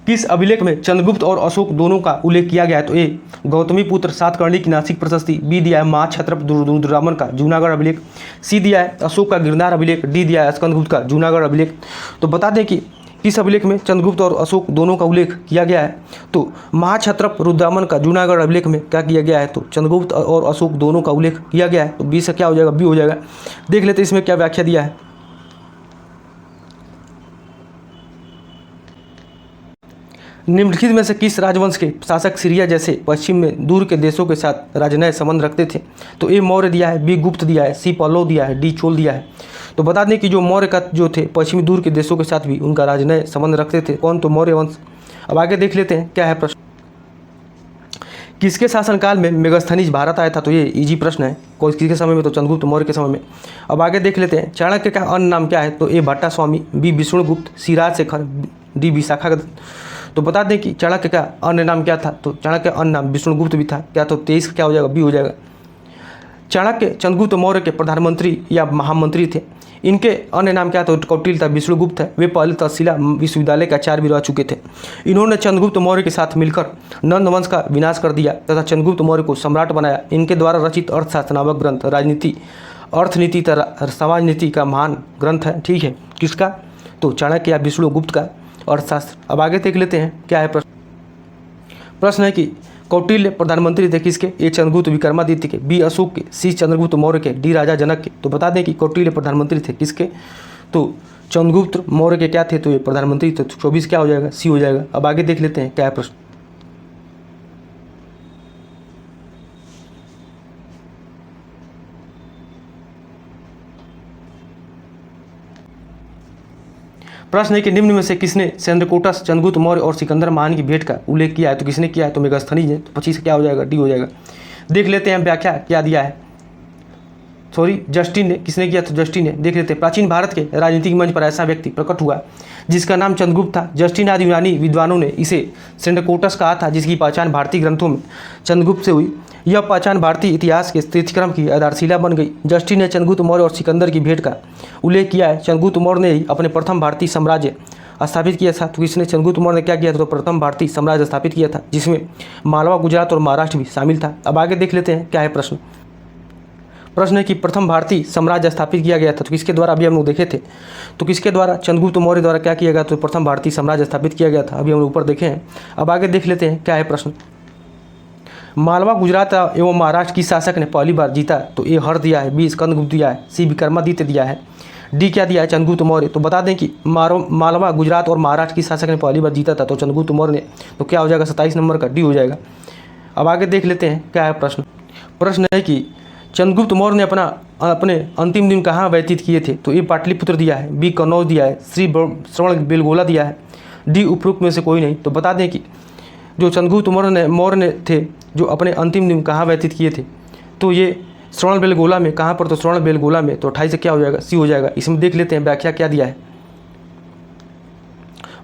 किस अभिलेख में चंद्रगुप्त और अशोक दोनों का उल्लेख किया गया है? तो ए गौतमी पुत्र सातकर्णी की नासिक प्रशस्ति, बी दिया है महाक्षत्रप रुद्रदामन का जूनागढ़ अभिलेख, सी दिया है अशोक का गिरनार अभिलेख, डी दिया है स्कंदगुप्त का जूनागढ़ अभिलेख। तो बता दें कि किस अभिलेख में चंद्रगुप्त और अशोक दोनों का उल्लेख किया गया है? तो महाक्षत्रप रुद्रदामन का जूनागढ़ अभिलेख में क्या किया गया है? तो चंद्रगुप्त और अशोक दोनों का उल्लेख किया गया है। तो बी से क्या हो जाएगा? बी हो जाएगा। देख लेते इसमें क्या व्याख्या दिया है। निम्नलिखित में से किस राजवंश के शासक सीरिया जैसे पश्चिम में दूर के देशों के साथ राजनय संबंध रखते थे? तो ए मौर्य दिया है, बी गुप्त दिया है, सी पल्लव दिया है, डी चोल दिया है। तो बता दें कि जो मौर्य का जो थे पश्चिमी दूर के देशों के साथ भी उनका राजनय संबंध रखते थे। कौन? तो मौर्य वंश। अब आगे देख लेते हैं क्या है प्रश्न। किसके शासनकाल में मेगस्थनीज भारत आया था? तो ये इजी प्रश्न है। किसके समय में? तो चंद्रगुप्त मौर्य के समय में। अब आगे देख लेते हैं चाणक्य का अन्य नाम क्या है? तो ए भट्टा स्वामी, बी विष्णुगुप्त, सी राजशेखर, डी विशाखा। तो बता दें कि चाणक्य का अन्य नाम क्या था? तो चाणक्य का अन्य नाम विष्णुगुप्त भी था। क्या? तो 23 क्या हो जाएगा? बी हो जाएगा। चाणक्य चंद्रगुप्त मौर्य के प्रधानमंत्री या महामंत्री थे। इनके अन्य नाम क्या था? तो कौटिल्य था, विष्णुगुप्त है। वे पहले तक्षशिला विश्वविद्यालय के आचार्य भी रह चुके थे। इन्होंने चंद्रगुप्त मौर्य के साथ मिलकर नंद वंश का विनाश कर दिया तथा चंद्रगुप्त मौर्य को सम्राट बनाया। इनके द्वारा रचित अर्थशास्त्र नामक ग्रंथ राजनीति, अर्थनीति तथा समाज नीति का महान ग्रंथ है। ठीक है, किसका? तो चाणक्य या विष्णुगुप्त का अर्थशास्त्र। अब आगे देख लेते हैं क्या है प्रश्न है कि कौटिल्य प्रधानमंत्री थे किसके? ए चंद्रगुप्त विक्रमादित्य के, बी अशोक के, सी चंद्रगुप्त मौर्य के, डी राजा जनक के। तो बता दें कि कौटिल्य प्रधानमंत्री थे किसके? तो चंद्रगुप्त मौर्य के क्या थे? तो ये प्रधानमंत्री थे। 24 क्या हो जाएगा? सी हो जाएगा। अब आगे देख लेते हैं क्या है प्रश्न। प्रश्न है कि निम्न में से किसने चंद्रकोटस, चंद्रगुप्त मौर्य और सिकंदर महान की भेंट का उल्लेख किया है? तो किसने किया है? तो मेगस्थनीज है। तो 25 क्या हो जाएगा? डी हो जाएगा। देख लेते हैं व्याख्या क्या दिया है। जस्टिन ने। किसने किया? तो जस्टिन ने। देख लेते हैं प्राचीन भारत के राजनीतिक मंच पर ऐसा व्यक्ति प्रकट हुआ जिसका नाम चंद्रगुप्त था। जस्टिन आदि यूनानी विद्वानों ने इसे चंद्रकोटस कहा था, जिसकी पहचान भारतीय ग्रंथों में चंद्रगुप्त से हुई। यह पहचान भारतीय इतिहास के स्थितिक्रम की आधारशिला बन गई। जस्टिन ने चंद्रगुप्त मौर्य और सिकंदर की भेंट का उल्लेख किया है। चंद्रगुप्त मौर्य ने ही अपने प्रथम भारतीय साम्राज्य स्थापित किया था। तो इसने चंद्रगुप्त मौर्य ने क्या किया था? तो प्रथम भारतीय साम्राज्य स्थापित किया था, जिसमें मालवा, गुजरात और महाराष्ट्र भी शामिल था। अब आगे देख लेते हैं क्या है प्रश्न है कि प्रथम भारतीय साम्राज्य स्थापित किया गया था तो किसके द्वारा? अभी हम लोग देखे थे। तो किसके द्वारा? चंद्रगुप्त मौर्य द्वारा क्या किया गया? तो प्रथम भारतीय साम्राज्य स्थापित किया गया था। अभी हम ऊपर देखे हैं। अब आगे देख लेते हैं क्या है प्रश्न। मालवा, गुजरात एवं महाराष्ट्र की शासक ने पहली बार जीता? तो ए हर दिया है, बी स्कंदगुप्त दिया है, सी विक्रमादित्य दिया है, डी क्या दिया है? चंद्रगुप्त मौर्य। तो बता दें कि मालवा, गुजरात और महाराष्ट्र की शासक ने पहली बार जीता था तो चंद्रगुप्त मौर्य ने। तो क्या हो जाएगा? 27 नंबर का डी हो जाएगा। अब आगे देख लेते हैं क्या है प्रश्न है कि चंद्रगुप्त मौर्य ने अपने अंतिम दिन कहाँ व्यतीत किए थे? तो ए पाटलिपुत्र दिया है, बी कन्नौज दिया है, सी श्रवण बेलगोला दिया है, डी उपरोक्त में से कोई नहीं। तो बता दें कि जो चंद्रगुप्त मौर्य ने थे जो अपने अंतिम दिन कहाँ व्यतीत किए थे? तो ये श्रवण बेलगोला में। कहाँ पर? तो श्रवण बेलगोला में। तो 28 से क्या हो जाएगा? सी हो जाएगा। इसमें देख लेते हैं व्याख्या क्या दिया है।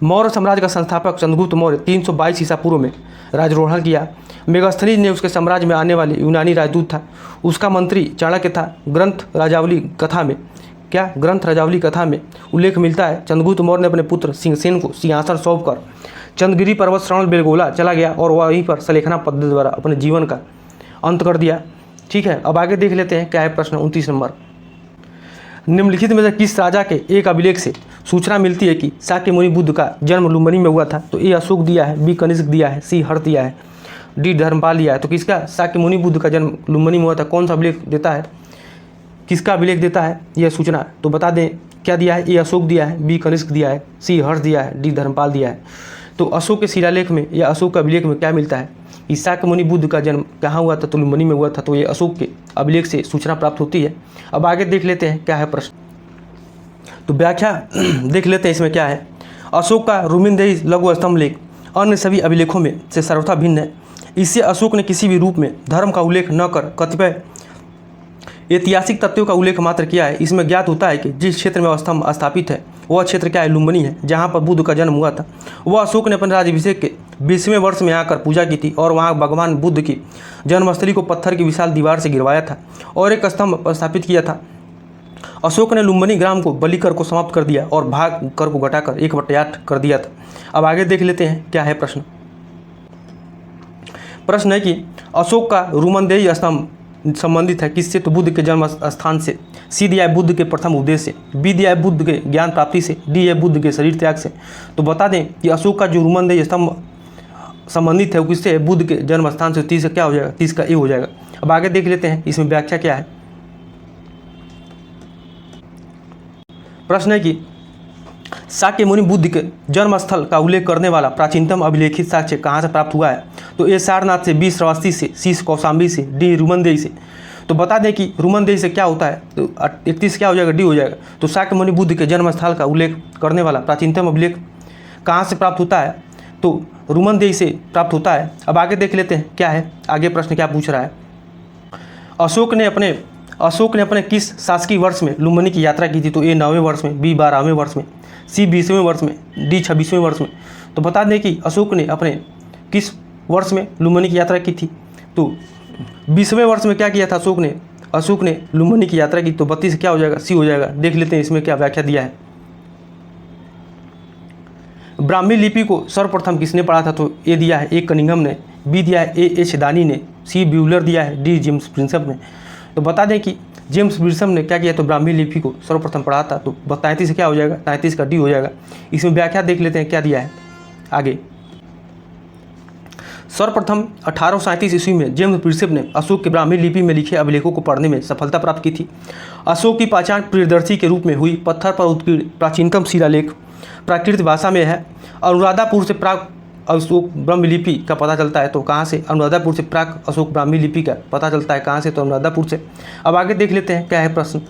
मौर्य साम्राज्य का संस्थापक चंद्रगुप्त मौर्य 322 ईसा पूर्व में राजरोहण किया। मेगास्थनीज ने उसके साम्राज्य में आने वाले यूनानी राजदूत था। उसका मंत्री चाणक्य था। ग्रंथ राजावली कथा में उल्लेख मिलता है चंद्रगुप्त मौर्य ने अपने पुत्र सिंहसेन को सिंहासन सौंपकर चंद्रगिरी पर्वत श्रवण बेलगोला चला गया और वहीं पर सलेखना पद्धति द्वारा अपने जीवन का अंत कर दिया। ठीक है, अब आगे देख लेते हैं क्या है प्रश्न 29 नंबर। निम्नलिखित में से किस राजा के एक अभिलेख से सूचना मिलती है कि शाक्य मुनि बुद्ध का जन्म लुम्बिनी में हुआ था? तो ए अशोक दिया है, बी कनिष्क दिया है, सी हर्ष दिया है, डी धर्मपाल दिया है। तो किसका शाक्य मुनि बुद्ध का जन्म लुम्बिनी में हुआ था? कौन सा अभिलेख देता है? किसका अभिलेख देता है यह सूचना? तो बता दें क्या दिया है? ए अशोक दिया है, बी कनिष्क दिया है, सी हर्ष दिया है, डी धर्मपाल दिया है। तो अशोक के शिलालेख में या अशोक के अभिलेख में क्या मिलता है? कि शाक्य मुनि बुद्ध का जन्म कहाँ हुआ था? तो लुम्बिनी में हुआ था। तो ये अशोक के अभिलेख से सूचना प्राप्त होती है। अब आगे देख लेते हैं क्या है प्रश्न। तो व्याख्या देख लेते हैं इसमें क्या है। अशोक का रुमिनदेही लघु स्तंभ लेख अन्य सभी अभिलेखों में से सर्वथा भिन्न है। इससे अशोक ने किसी भी रूप में धर्म का उल्लेख न कर कतिपय ऐतिहासिक तथ्यों का उल्लेख मात्र किया है। इसमें ज्ञात होता है कि जिस क्षेत्र में स्तंभ स्थापित है वह क्षेत्र क्या है? लुम्बिनी है, जहाँ पर बुद्ध का जन्म हुआ था। वह अशोक ने अपने राज्याभिषेक के 20वें वर्ष में आकर पूजा की थी और वहाँ भगवान बुद्ध की जन्मस्थली को पत्थर की विशाल दीवार से गिरवाया था और एक स्तंभ स्थापित किया था। अशोक ने लुम्बिनी ग्राम को बलि कर को समाप्त कर दिया और भाग कर को घटाकर 1/8 कर दिया था। अब आगे देख लेते हैं क्या है प्रश्न। प्रश्न है कि अशोक का रुमनदेही स्तंभ संबंधित है किससे? तो बुद्ध के जन्म स्थान से। सी दिया है बुद्ध के प्रथम उपदेश से, बी दिया है बुद्ध के ज्ञान प्राप्ति से, डी है बुद्ध के शरीर त्याग से। तो बता दें कि अशोक का जो रुमनदेही स्तंभ संबंधित है वो किससे है? बुद्ध के जन्म स्थान से। 30 क्या हो जाएगा? 30 का ए हो जाएगा। अब आगे देख लेते हैं इसमें व्याख्या क्या है। प्रश्न है कि शाक्य मुनि बुद्ध के जन्म स्थल का उल्लेख करने वाला प्राचीनतम अभिलेखित साक्ष्य कहाँ से प्राप्त हुआ है? तो ए सारनाथ से, बी श्रावस्ती से, सी कौशाम्बी से, डी रुमनदेही से। तो बता दें कि रुमनदेही से क्या होता है? तो 31 क्या हो जाएगा? डी हो जाएगा। तो शाक्य मुनि बुद्ध के जन्म स्थल का उल्लेख करने वाला प्राचीनतम अभिलेख कहाँ से प्राप्त होता है? तो रुमनदेही से प्राप्त होता है। अब आगे देख लेते हैं क्या है आगे प्रश्न क्या पूछ रहा है। अशोक ने अपने किस शासकीय वर्ष में लुम्बिनी की यात्रा की थी? तो ए 9वें वर्ष में, बी 12वें वर्ष में, सी 20वें वर्ष में, डी 26वें वर्ष में। तो बता दें कि अशोक ने अपने किस वर्ष में लुम्बिनी की यात्रा की थी? तो 20वें वर्ष में क्या किया था अशोक ने लुम्बिनी की यात्रा की। तो 32 क्या हो जाएगा? सी हो जाएगा। देख लेते हैं इसमें क्या व्याख्या दिया है। ब्राह्मी लिपि को सर्वप्रथम किसने पढ़ा था? तो ए दिया है ए कनिंघम ने, बी दिया है ए एच दानी ने, सी ब्यूलर दिया है, डी जेम्स प्रिंसप ने। तो बता दें कि जेम्स प्रिंसप ने क्या किया? तो ब्राह्मी लिपि को सर्वप्रथम पढ़ा था। तो 33 क्या हो जाएगा? 33 का डी हो जाएगा। इसमें व्याख्या देख लेते हैं क्या दिया है आगे। सर्वप्रथम 1837 ईस्वी में जेम्स प्रिंसप ने अशोक के ब्राह्मी लिपि में लिखे अभिलेखों को पढ़ने में सफलता प्राप्त की थी। अशोक की पहचान प्रियदर्शी के रूप में हुई। पत्थर पर उत्कीर्ण प्राचीनतम शिलालेख प्राकृत भाषा में है। अनुराधापुर से प्राक अशोक ब्राह्मी लिपि का पता चलता है। तो कहाँ से? अनुराधापुर से प्राक अशोक ब्राह्मी लिपि का पता चलता है। कहाँ से? तो अनुराधापुर से। अब आगे देख लेते हैं क्या है प्रश्न।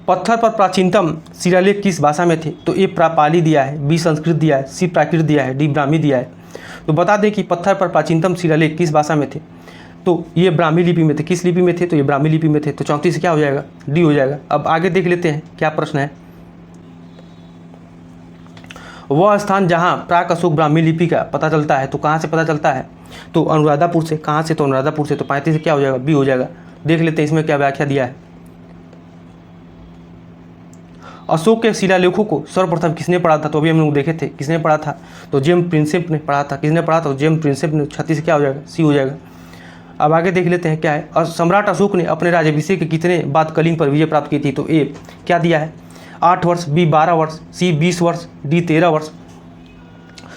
पत्थर पर प्राचीनतम शिलालेख किस भाषा में थे? तो ए पाली दिया है, बी संस्कृत दिया है, सी प्राकृत दिया है, डी ब्राह्मी दिया है। तो बता दें कि पत्थर पर प्राचीनतम शिलालेख किस भाषा में थे? तो ये ब्राह्मी लिपि में थे। किस लिपि में थे? तो ये ब्राह्मी लिपि में थे। तो 34 क्या हो जाएगा? डी हो जाएगा। अब आगे देख लेते हैं क्या प्रश्न है। वह स्थान जहाँ प्राक अशोक ब्राह्मी लिपि का पता चलता है। तो कहाँ से पता चलता है? तो अनुराधापुर से। कहाँ से? तो अनुराधापुर से। तो 35 क्या हो जाएगा? बी हो जाएगा। देख लेते हैं इसमें क्या व्याख्या दिया है। अशोक के शिलालेखों को सर्वप्रथम किसने पढ़ा था? तो अभी हम लोग देखे थे किसने पढ़ा था? तो जेम्स प्रिंसप ने पढ़ा था। किसने पढ़ा था? जेम्स प्रिंसप ने। 36 क्या हो जाएगा? सी हो जाएगा। अब आगे देख लेते हैं क्या है। सम्राट अशोक ने अपने राज्याभिषेक के कितने बाद कलिंग पर विजय प्राप्त की थी? तो ए क्या दिया है? 8 वर्ष, बी 12 वर्ष, सी 20 वर्ष, डी 13 वर्ष।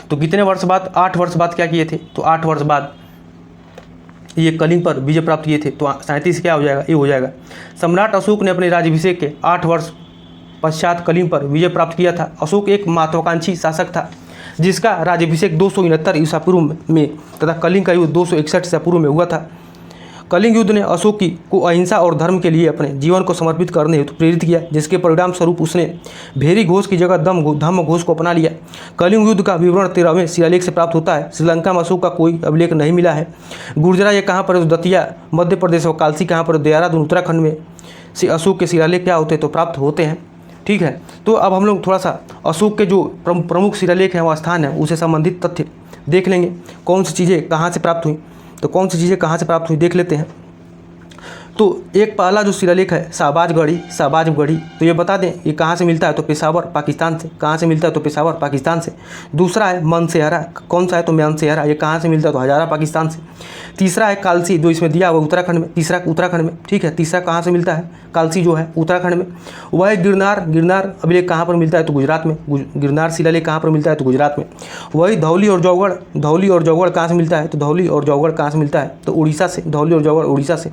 तो कितने वर्ष बाद? 8 वर्ष बाद क्या किए थे? तो 8 वर्ष बाद ये कलिंग पर विजय प्राप्त किए थे। तो 37 क्या हो जाएगा? ए हो जाएगा। सम्राट अशोक ने अपने राज्याभिषेक के 8 वर्ष पश्चात कलिंग पर विजय प्राप्त किया था। अशोक एक महत्वाकांक्षी शासक था जिसका राज्याभिषेक 269 ईसा पूर्व में तथा कलिंग का युद्ध 261 ईसा पूर्व में हुआ था। कलिंग युद्ध ने अशोक को अहिंसा और धर्म के लिए अपने जीवन को समर्पित करने हेतु प्रेरित किया, जिसके परिणाम स्वरूप उसने भेरी घोष की जगह धम्म घोष को अपना लिया। कलिंग युद्ध का विवरण 13वें शिलालेख से प्राप्त होता है। श्रीलंका में अशोक का कोई अभिलेख नहीं मिला है। गुर्जरा ये कहाँ पर, दतिया मध्य प्रदेश और कालसी कहाँ पर, देहरादून उत्तराखंड में से अशोक के शिलालेख क्या होते हैं तो प्राप्त होते हैं। ठीक है, तो अब हम लोग थोड़ा सा अशोक के जो प्रमुख शिलालेख हैं वह स्थान है उससे संबंधित तथ्य देख लेंगे। कौन सी चीज़ें कहाँ से प्राप्त हुई, तो कौन सी चीज़ें कहाँ से प्राप्त हुई देख लेते हैं। तो एक पहला जो शिलालेख है शहबाजगढ़ी, तो ये बता दें ये कहाँ से मिलता है तो पेशावर पाकिस्तान से। कहाँ से मिलता है तो पेशावर पाकिस्तान से। दूसरा है मनसेहरा, कौन सा है तो मनसेहरा, ये कहाँ से मिलता है तो हजारा पाकिस्तान से। तीसरा है कालसी, जो इसमें दिया हुआ उत्तराखंड में, तीसरा उत्तराखंड में। ठीक है, तीसरा कहाँ से मिलता है, कालसी जो है उत्तराखंड में। वह गिरनार अभिलेख कहाँ पर मिलता है तो गुजरात में। गिरनार शिलालेख कहाँ पर मिलता है तो गुजरात में। वही धौली और जौगढ़ कहाँ से मिलता है तो धौली और जौगढ़ कहाँ से मिलता है तो उड़ीसा से। धौली और जौगढ़ उड़ीसा से।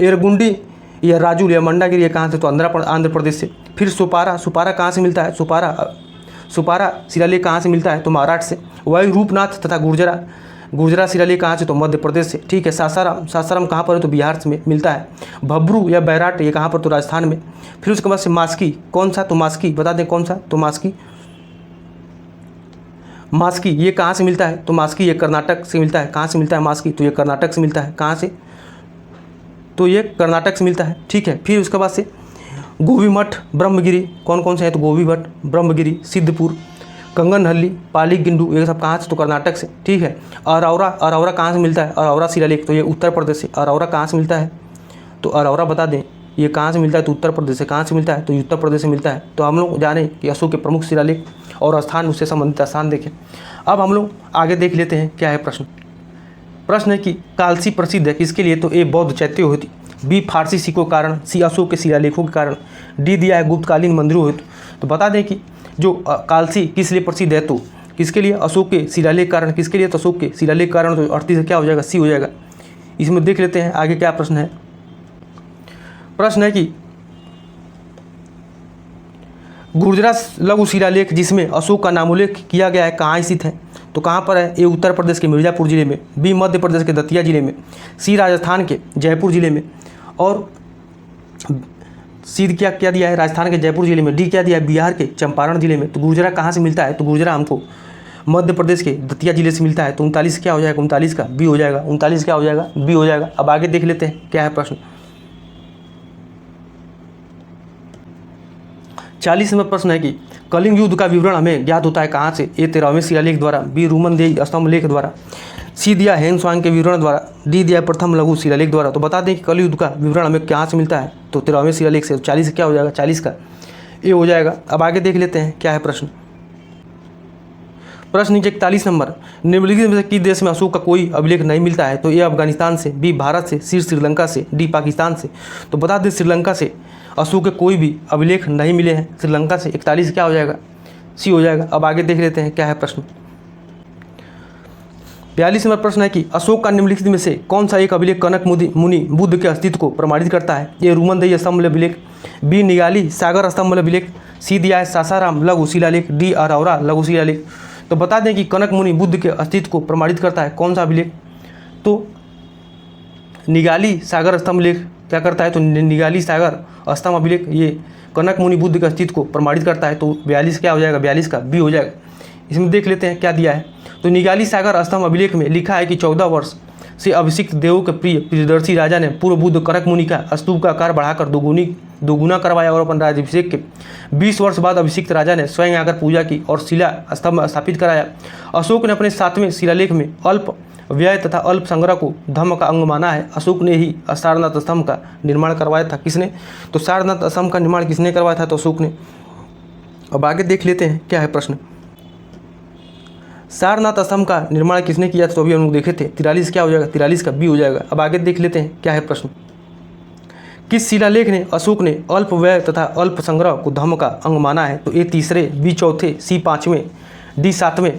एरगुंडी या राजूल या मंडागिरी कहाँ से तो आंध्र प्रदेश से। फिर सुपारा कहाँ से मिलता है, सुपारा शिलालेख कहाँ से मिलता है तो महाराष्ट्र से। वही रूपनाथ तथा गुर्जरा शिलालेख कहाँ से तो मध्य प्रदेश से। ठीक है, सासाराम कहाँ पर है तो बिहार में मिलता है। भब्रू या बैराट ये कहाँ पर तो राजस्थान में। फिर उसके बाद से मास्की, कौन सा तो मास्की, बता दें कौन सा तो मास्की ये कहाँ से मिलता है तो मास्की ये कर्नाटक से मिलता है। कहाँ से मिलता है मास्की तो ये कर्नाटक से मिलता है। कहाँ से तो ये कर्नाटक से मिलता है। ठीक है, फिर उसके बाद से गोवीमठ ब्रह्मगिरी, कौन से हैं तो गोवीमठ ब्रह्मगिरी सिद्धपुर कंगनहल्ली पालीगिंडू ये सब कहाँ से तो कर्नाटक से। ठीक है, अरौरा कहाँ से मिलता है, अरौरा शिलालेख तो ये उत्तर प्रदेश से। अरौरा कहाँ से मिलता है तो अरौरा बता दें ये कहाँ से मिलता है तो उत्तर प्रदेश से। कहाँ से मिलता है तो उत्तर प्रदेश से मिलता है। तो हम लोग जाने कि अशोक के प्रमुख शिलालेख और स्थान उससे संबंधित स्थान देखें। अब हम लोग आगे देख लेते हैं क्या है प्रश्न है कि कालसी प्रसिद्ध है किसके लिए तो ए बौद्ध चैत्यों हेतु, बी फारसी सिक्कों के कारण, सी अशोक के शिलालेखों के कारण, डी दिया है गुप्तकालीन मंदिरों हेतु। तो बता दें कि जो कालसी किस लिए प्रसिद्ध है तो किसके लिए अशोक के शिलालेख कारण, किसके लिए तो अशोक के शिलालेख कारण, तो 38 से क्या हो जाएगा सी हो जाएगा। इसमें देख लेते हैं आगे क्या प्रश्न है कि गुर्जरा लघु शिलालेख जिसमें अशोक का नामोल्लेख किया गया है कहाँ स्थित है तो कहाँ पर है, ए उत्तर प्रदेश के मिर्ज़ापुर जिले में, बी मध्य प्रदेश के दतिया जिले में, सी राजस्थान के जयपुर जिले में, और सी क्या दिया है राजस्थान के जयपुर जिले में, डी क्या दिया है बिहार के चंपारण जिले में। तो गुर्जरा कहाँ से मिलता है तो गुर्जरा हमको मध्य प्रदेश के दतिया जिले से मिलता है। तो 39 क्या हो जाएगा 39 का बी हो जाएगा। 39 क्या हो जाएगा बी हो जाएगा। अब आगे देख लेते हैं क्या है प्रश्न। 40 नंबर प्रश्न है कि कलिंग युद्ध का विवरण हमें ज्ञात होता है कहाँ से, ए 13वें शिलालेख द्वारा, बी रूमनदेही स्तंभ लेख द्वारा, सी दिया हेनस्वांग के विवरण द्वारा, डी दिया प्रथम लघु शिलालेख द्वारा। तो बता दें कि कलिंग युद्ध का विवरण हमें कहाँ से मिलता है तो 13वें शिलालेख से। 40 क्या हो जाएगा 40 का ए हो जाएगा। अब आगे देख लेते हैं क्या है प्रश्न 41 नंबर, निम्नलिखित में से किस देश में अशोक का कोई अभिलेख नहीं मिलता है तो ए अफगानिस्तान से, बी भारत से, सी श्रीलंका से, डी पाकिस्तान से। तो बता दें श्रीलंका से अशोक के कोई भी अभिलेख नहीं मिले हैं। श्रीलंका से 41 क्या हो जाएगा सी हो जाएगा। अब आगे देख लेते हैं क्या है प्रश्न 42 नंबर प्रश्न है कि अशोक का निम्नलिखित में से कौन सा एक अभिलेख कनक मुनि बुद्ध के अस्तित्व को प्रमाणित करता है, ए रूमनदेही स्तंभ अभिलेख, बी निगाली सागर स्तंभ अभिलेख, सी दिया है सासाराम लघु शिलालेख, डी अरौरा लघु शिलालेख। तो बता दें कि कनक मुनि बुद्ध के अस्तित्व को प्रमाणित करता है कौन सा अभिलेख तो निगाली सागर स्तंभ लेख क्या करता है तो निगाली सागर स्तंभ अभिलेख ये कनक मुनि बुद्ध के अस्तित्व को प्रमाणित करता है। तो 42 क्या हो जाएगा 42 का बी हो जाएगा। इसमें देख लेते हैं क्या दिया है तो निगाली सागर स्तंभ अभिलेख में लिखा है कि 14 वर्ष से अभिषिक्त देवों के प्रिय प्रियदर्शी राजा ने पूर्व बुद्ध कनक मुनि का स्तूप का आकार बढ़ाकर दोगुना करवाया और अपन राज्याभिषेक के 20 वर्ष बाद अभिषिक्त राजा ने स्वयं आकर पूजा की और शिला स्तंभ स्थापित कराया। अशोक ने अपने 7वें शिलालेख में अल्प व्यय तथा अल्प संग्रह को धर्म का अंग माना है। अशोक ने ही सारनाथ स्तंभ का निर्माण करवाया था। किसने तो सारनाथ स्तंभ का निर्माण किसने करवाया था तो अशोक ने। अब आगे देख लेते हैं क्या है प्रश्न सारनाथ स्तंभ का निर्माण किसने किया था तो अभी हम लोग देखे थे 43 क्या हो जाएगा 43 का बी हो जाएगा। अब आगे देख लेते हैं क्या है प्रश्न किस शिलालेख ने अशोक ने अल्प व्यय तथा अल्प संग्रह को धर्म का अंग माना है तो ए 3रे, बी 4थे, सी 5वें, डी 7वें।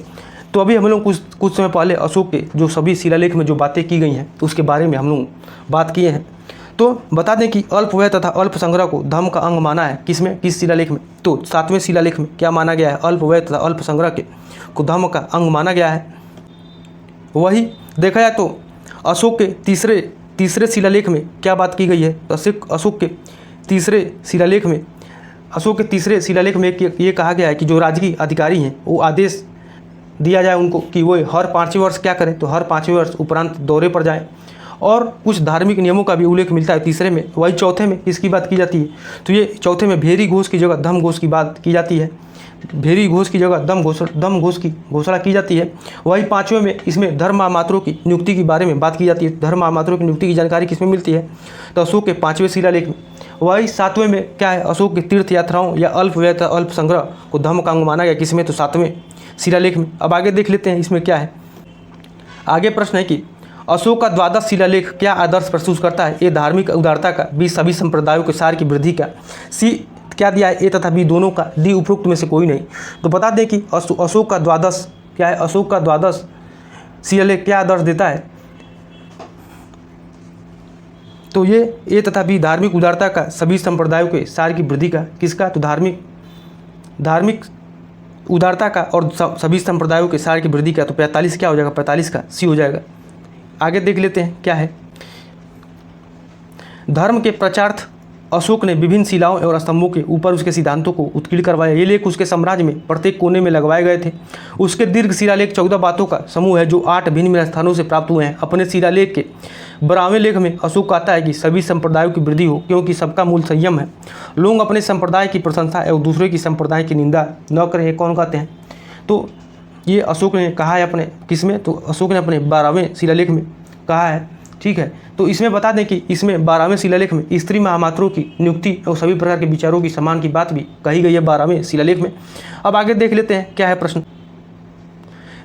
तो अभी हम लोग कुछ समय पहले अशोक के जो सभी शिलालेख में जो बातें की गई हैं तो उसके बारे में हम लोग बात किए हैं। तो बता दें कि अल्प व्यय तथा अल्प संग्रह को धर्म का अंग माना है किसमें किस शिलालेख में तो 7वें शिलालेख में क्या माना गया है अल्प व्यय तथा अल्प संग्रह को धर्म का अंग माना गया है। वही देखा जाए तो अशोक के 3रे तीसरे शिलालेख में क्या बात की गई है? तो अशोक के तीसरे शिलालेख में ये कहा गया है कि जो राजकीय अधिकारी हैं वो आदेश दिया जाए उनको कि वो हर 5वें वर्ष क्या करें, तो हर 5वें वर्ष उपरांत दौरे पर जाएं। और कुछ धार्मिक नियमों का भी उल्लेख मिलता है तीसरे में। वही चौथे में किसकी बात की जाती है? तो ये चौथे में भेरी घोष की जगह धम घोष की बात की जाती है। भेरी घोष की जगह दम घोष की घोषणा की जाती है। वही 5वें में इसमें धर्म महामात्रों की नियुक्ति के बारे में बात की जाती है। धर्म महामात्रों की नियुक्ति की जानकारी किसमें मिलती है? तो अशोक के 5वें शिलालेख में। वही 7वें में क्या है? अशोक की तीर्थ यात्राओं या अल्प व्यय अल्प संग्रह को धर्म का अंग माना गया किसमें? तो 7वें शिलालेख में। अब आगे देख लेते हैं इसमें क्या है। आगे प्रश्न है कि अशोक का द्वादश शिलालेख क्या आदर्श प्रस्तुत करता है? ये धार्मिक उदारता का, बी सभी संप्रदायों के सार की वृद्धि का, सी क्या दिया है? ए तथा बी दोनों का, डी उपरोक्त में से कोई नहीं। तो बता दें कि अशोक का द्वादश क्या है? अशोक का द्वादश शिलालेख क्या आदर्श देता है? तो ये ए तथा बी धार्मिक उदारता का, सभी संप्रदायों के सार की वृद्धि का, किसका? तो धार्मिक उदारता का और सभी संप्रदायों के सार की वृद्धि का। तो 45 क्या हो जाएगा? 45 का सी हो जाएगा। आगे देख लेते हैं क्या है। धर्म के प्रचारार्थ अशोक ने विभिन्न शिलाओं और स्तंभों के ऊपर उसके सिद्धांतों को उत्कीर्ण करवाया। ये लेख उसके साम्राज्य में प्रत्येक कोने में लगवाए गए थे। उसके दीर्घ शिलालेख 14 बातों का समूह है जो 8 भिन्न भिन्न स्थानों से प्राप्त हुए हैं। अपने शिलालेख के 12वें लेख में अशोक कहता है कि सभी संप्रदायों की वृद्धि हो, क्योंकि सबका मूल संयम है। लोग अपने संप्रदाय की प्रशंसा एवं दूसरे की संप्रदाय की निंदा न करें। ये कौन कहते हैं? तो ये अशोक ने कहा है अपने किसमें? तो अशोक ने अपने 12वें शिलालेख में कहा है। ठीक है, तो इसमें बता दें कि इसमें 12वें शिलालेख में स्त्री महामात्रों की नियुक्ति और सभी प्रकार के विचारों की सम्मान की बात भी कही गई है 12वें शिलालेख में। अब आगे देख लेते हैं क्या है प्रश्न।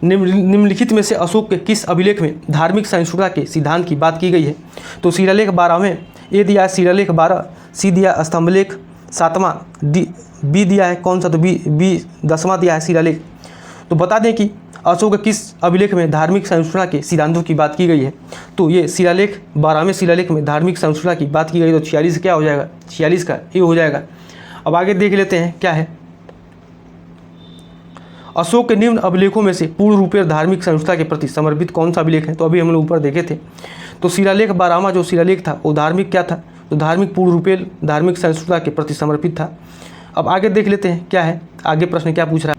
निम्नलिखित में से अशोक के किस अभिलेख में धार्मिक सहिष्णुता के सिद्धांत की बात की गई है? तो शिलालेख 12वें ए दिया है शिलालेख 12, सी दिया स्तंभलेख 7वां, बी दिया है कौन सा? तो बी 10वां दिया है शिलालेख। तो बता दें कि अशोक के किस अभिलेख में धार्मिक सहिष्णुता के सिद्धांतों की बात की गई है? तो ये शिलालेख 12वें शिलालेख में धार्मिक सहिष्णुता की बात की गई। तो 46 क्या हो जाएगा? 46 का ये हो जाएगा। अब आगे देख लेते हैं क्या है। अशोक के निम्न अभिलेखों में से पूर्ण रूपेण धार्मिक सहिष्णुता के प्रति समर्पित कौन सा अभिलेख है? तो अभी हम लोग ऊपर देखे थे। तो शिलालेख 12वां जो शिलालेख था वो धार्मिक क्या था? तो धार्मिक पूर्ण रूपेण धार्मिक सहिष्णुता के प्रति समर्पित था। अब आगे देख लेते हैं क्या है। आगे प्रश्न क्या पूछ रहा है।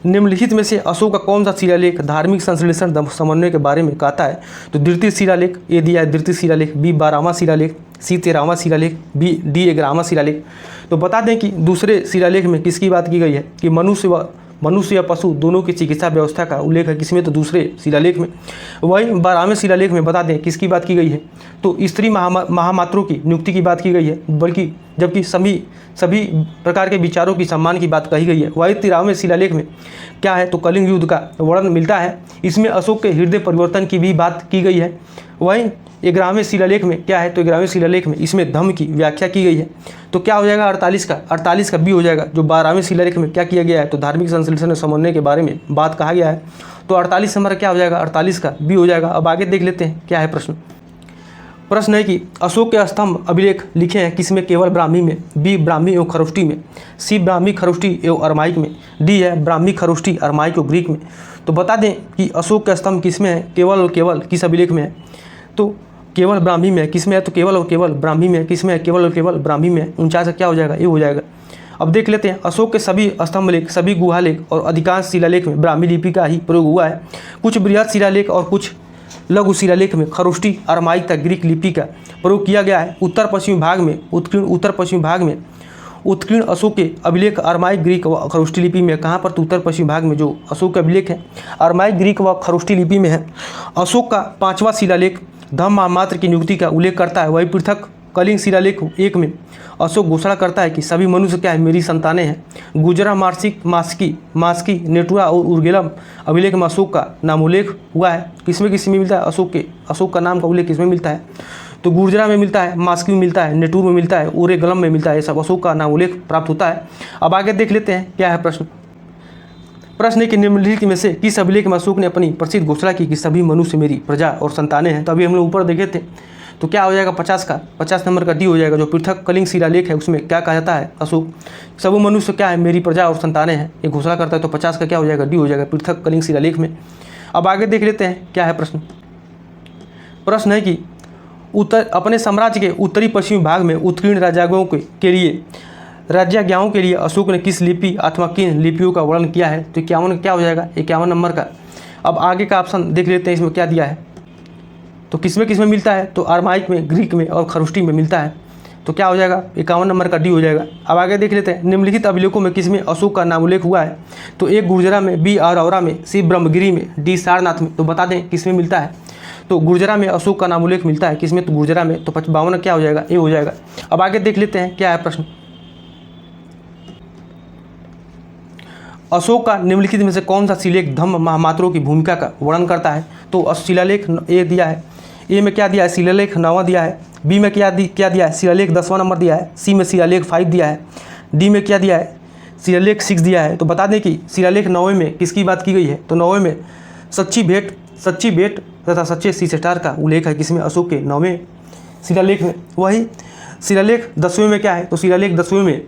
निम्नलिखित में से अशोक का कौन सा शिलालेख धार्मिक संश्लेषण समन्वय के बारे में कहता है? तो द्वितीय शिलालेख ए दिया है द्वितीय शिलालेख, बी 12वां शिलालेख, सी 13वां शिलालेख, डी 11वां शिलालेख। तो बता दें कि दूसरे शिलालेख में किसकी बात की गई है? कि मनुष्य या पशु दोनों की चिकित्सा व्यवस्था का उल्लेख है किसमें? तो दूसरे शिलालेख में। वही 12वें शिलालेख में बता दें किसकी बात की गई है? तो स्त्री महामात्रों की नियुक्ति की बात की गई है, बल्कि जबकि सभी प्रकार के विचारों की सम्मान की बात कही गई है। वही 13वें शिलालेख में क्या है? तो कलिंग युद्ध का वर्णन मिलता है। इसमें अशोक के हृदय परिवर्तन की भी बात की गई है। वहीं 11वें शिलालेख में क्या है? तो 11वें शिलालेख में इसमें धम्म की व्याख्या की गई है। तो क्या हो जाएगा? 48 का बी हो जाएगा। जो 12वें शिलालेख में क्या किया गया है? तो धार्मिक संश्लेषण समन्वय के बारे में बात कहा गया है। तो 48 नंबर क्या हो जाएगा? 48 का बी हो जाएगा। अब आगे देख लेते हैं क्या है प्रश्न है कि अशोक के स्तंभ अभिलेख लिखे हैं किसमें? केवल ब्राह्मी में, बी ब्राह्मी एवं खरोष्टी में, सी ब्राह्मी खरोष्टी एवं अरमाइक में, डी है ब्राह्मी खरोष्टी अरमाइक और ग्रीक में। तो बता दें कि अशोक का स्तंभ किसमें है? केवल और केवल किस अभिलेख में है? तो केवल ब्राह्मी में। किसमें है? तो केवल और केवल ब्राह्मी में। किसमें है? केवल और केवल ब्राह्मी में। 49 क्या हो जाएगा? ये हो जाएगा। अब देख लेते हैं अशोक के सभी स्तंभलेख, सभी गुहालेख और अधिकांश शिलालेख में ब्राह्मी लिपि का ही प्रयोग हुआ है। कुछ बृहद शिलालेख और कुछ लघु शिलालेख में खरोष्टी अरमाइक तथा ग्रीक लिपि का प्रयोग किया गया है। उत्तर पश्चिमी भाग में उत्कीर्ण अशोक के अभिलेख अरमाइक, ग्रीक व खरोष्टी लिपि में। कहाँ पर? तो उत्तर पश्चिमी भाग में जो अशोक के अभिलेख है अरमाइक, ग्रीक व खरोष्टी लिपि में है। अशोक का 5वां शिलालेख धम्म महामात्र की नियुक्ति का उल्लेख करता है। वही पृथक कलिंग शिलालेख 1 में अशोक घोषणा करता है कि सभी मनुष्य क्या है? मेरी संतानें हैं। गुजरा मास्की नेटुरा और उर्गेलम अभिलेख में अशोक का नामोल्लेख हुआ है। किसमें मिलता है? अशोक का नाम का उल्लेख किसमें मिलता है? तो गुर्जरा में मिलता है, मास्की में मिलता है, नेटूर में मिलता है, उरेगलम में मिलता है। सब अशोक का नाम उल्लेख प्राप्त होता है। अब आगे देख लेते हैं क्या है प्रश्न है कि निम्नलिखित में से किस अभिलेख में अशोक ने अपनी प्रसिद्ध घोषणा की कि सभी मनुष्य मेरी प्रजा और संतानें हैं? तो अभी हम लोग ऊपर देखे थे। तो क्या हो जाएगा? 50 नंबर का डी हो जाएगा। जो पृथक कलिंग शिलालेख है उसमें क्या कहा जाता है? अशोक सब मनुष्य क्या है? मेरी प्रजा और संतानें हैं, ये घोषणा करता है। तो 50 का क्या हो जाएगा? डी हो जाएगा पृथक कलिंग शिलालेख में। अब आगे देख लेते हैं क्या है प्रश्न है कि अपने साम्राज्य के उत्तरी पश्चिमी भाग में उत्कीर्ण राज्याज्ञाओं के लिए राज्याज्ञाओं के लिए अशोक ने किस लिपि अथवा किन लिपियों का वर्णन किया है? तो 51 क्या हो जाएगा? 51 नंबर का। अब आगे का ऑप्शन देख लेते हैं, इसमें क्या दिया है। तो किसमें किसमें मिलता है? तो अरमाइक में, ग्रीक में और खरुष्टी में मिलता है। तो क्या हो जाएगा? 51 नंबर का डी हो जाएगा। अब आगे देख लेते हैं, निम्नलिखित अभिलेखों में किसमें अशोक का नाम उल्लेख हुआ है? तो ए गुर्जरा में, बी अरौरा में, सी ब्रह्मगिरी में, डी सारनाथ में। तो बता दें किसमें मिलता है। तो गुर्जरा में अशोक का नाम उल्लेख मिलता है। किसमें? तो गुर्जरा में। तो 52 क्या हो जाएगा? ए हो जाएगा। अब आगे देख लेते हैं क्या है प्रश्न। अशोक का निम्नलिखित में से कौन सा शिलालेख धम्म महामात्रों की भूमिका का वर्णन करता है? तो शिलालेख ए दिया है। ए में क्या दिया है? शिलालेख 9वां दिया है। बी में क्या दिया है? शिलालेख 10वां नंबर दिया है। सी में शिलालेख 5 दिया है। डी में क्या दिया है? शिलालेख 6 दिया है। तो बता दें कि शिलालेख 9वें में किसकी बात की गई है? तो 9वें में सच्ची भेंट तथा सच्चे शीशस्टार का उल्लेख है। किसमें? अशोक के 9वें शिलालेख में। वही शिलालेख 10वें में क्या है? तो शिलालेख 10वें में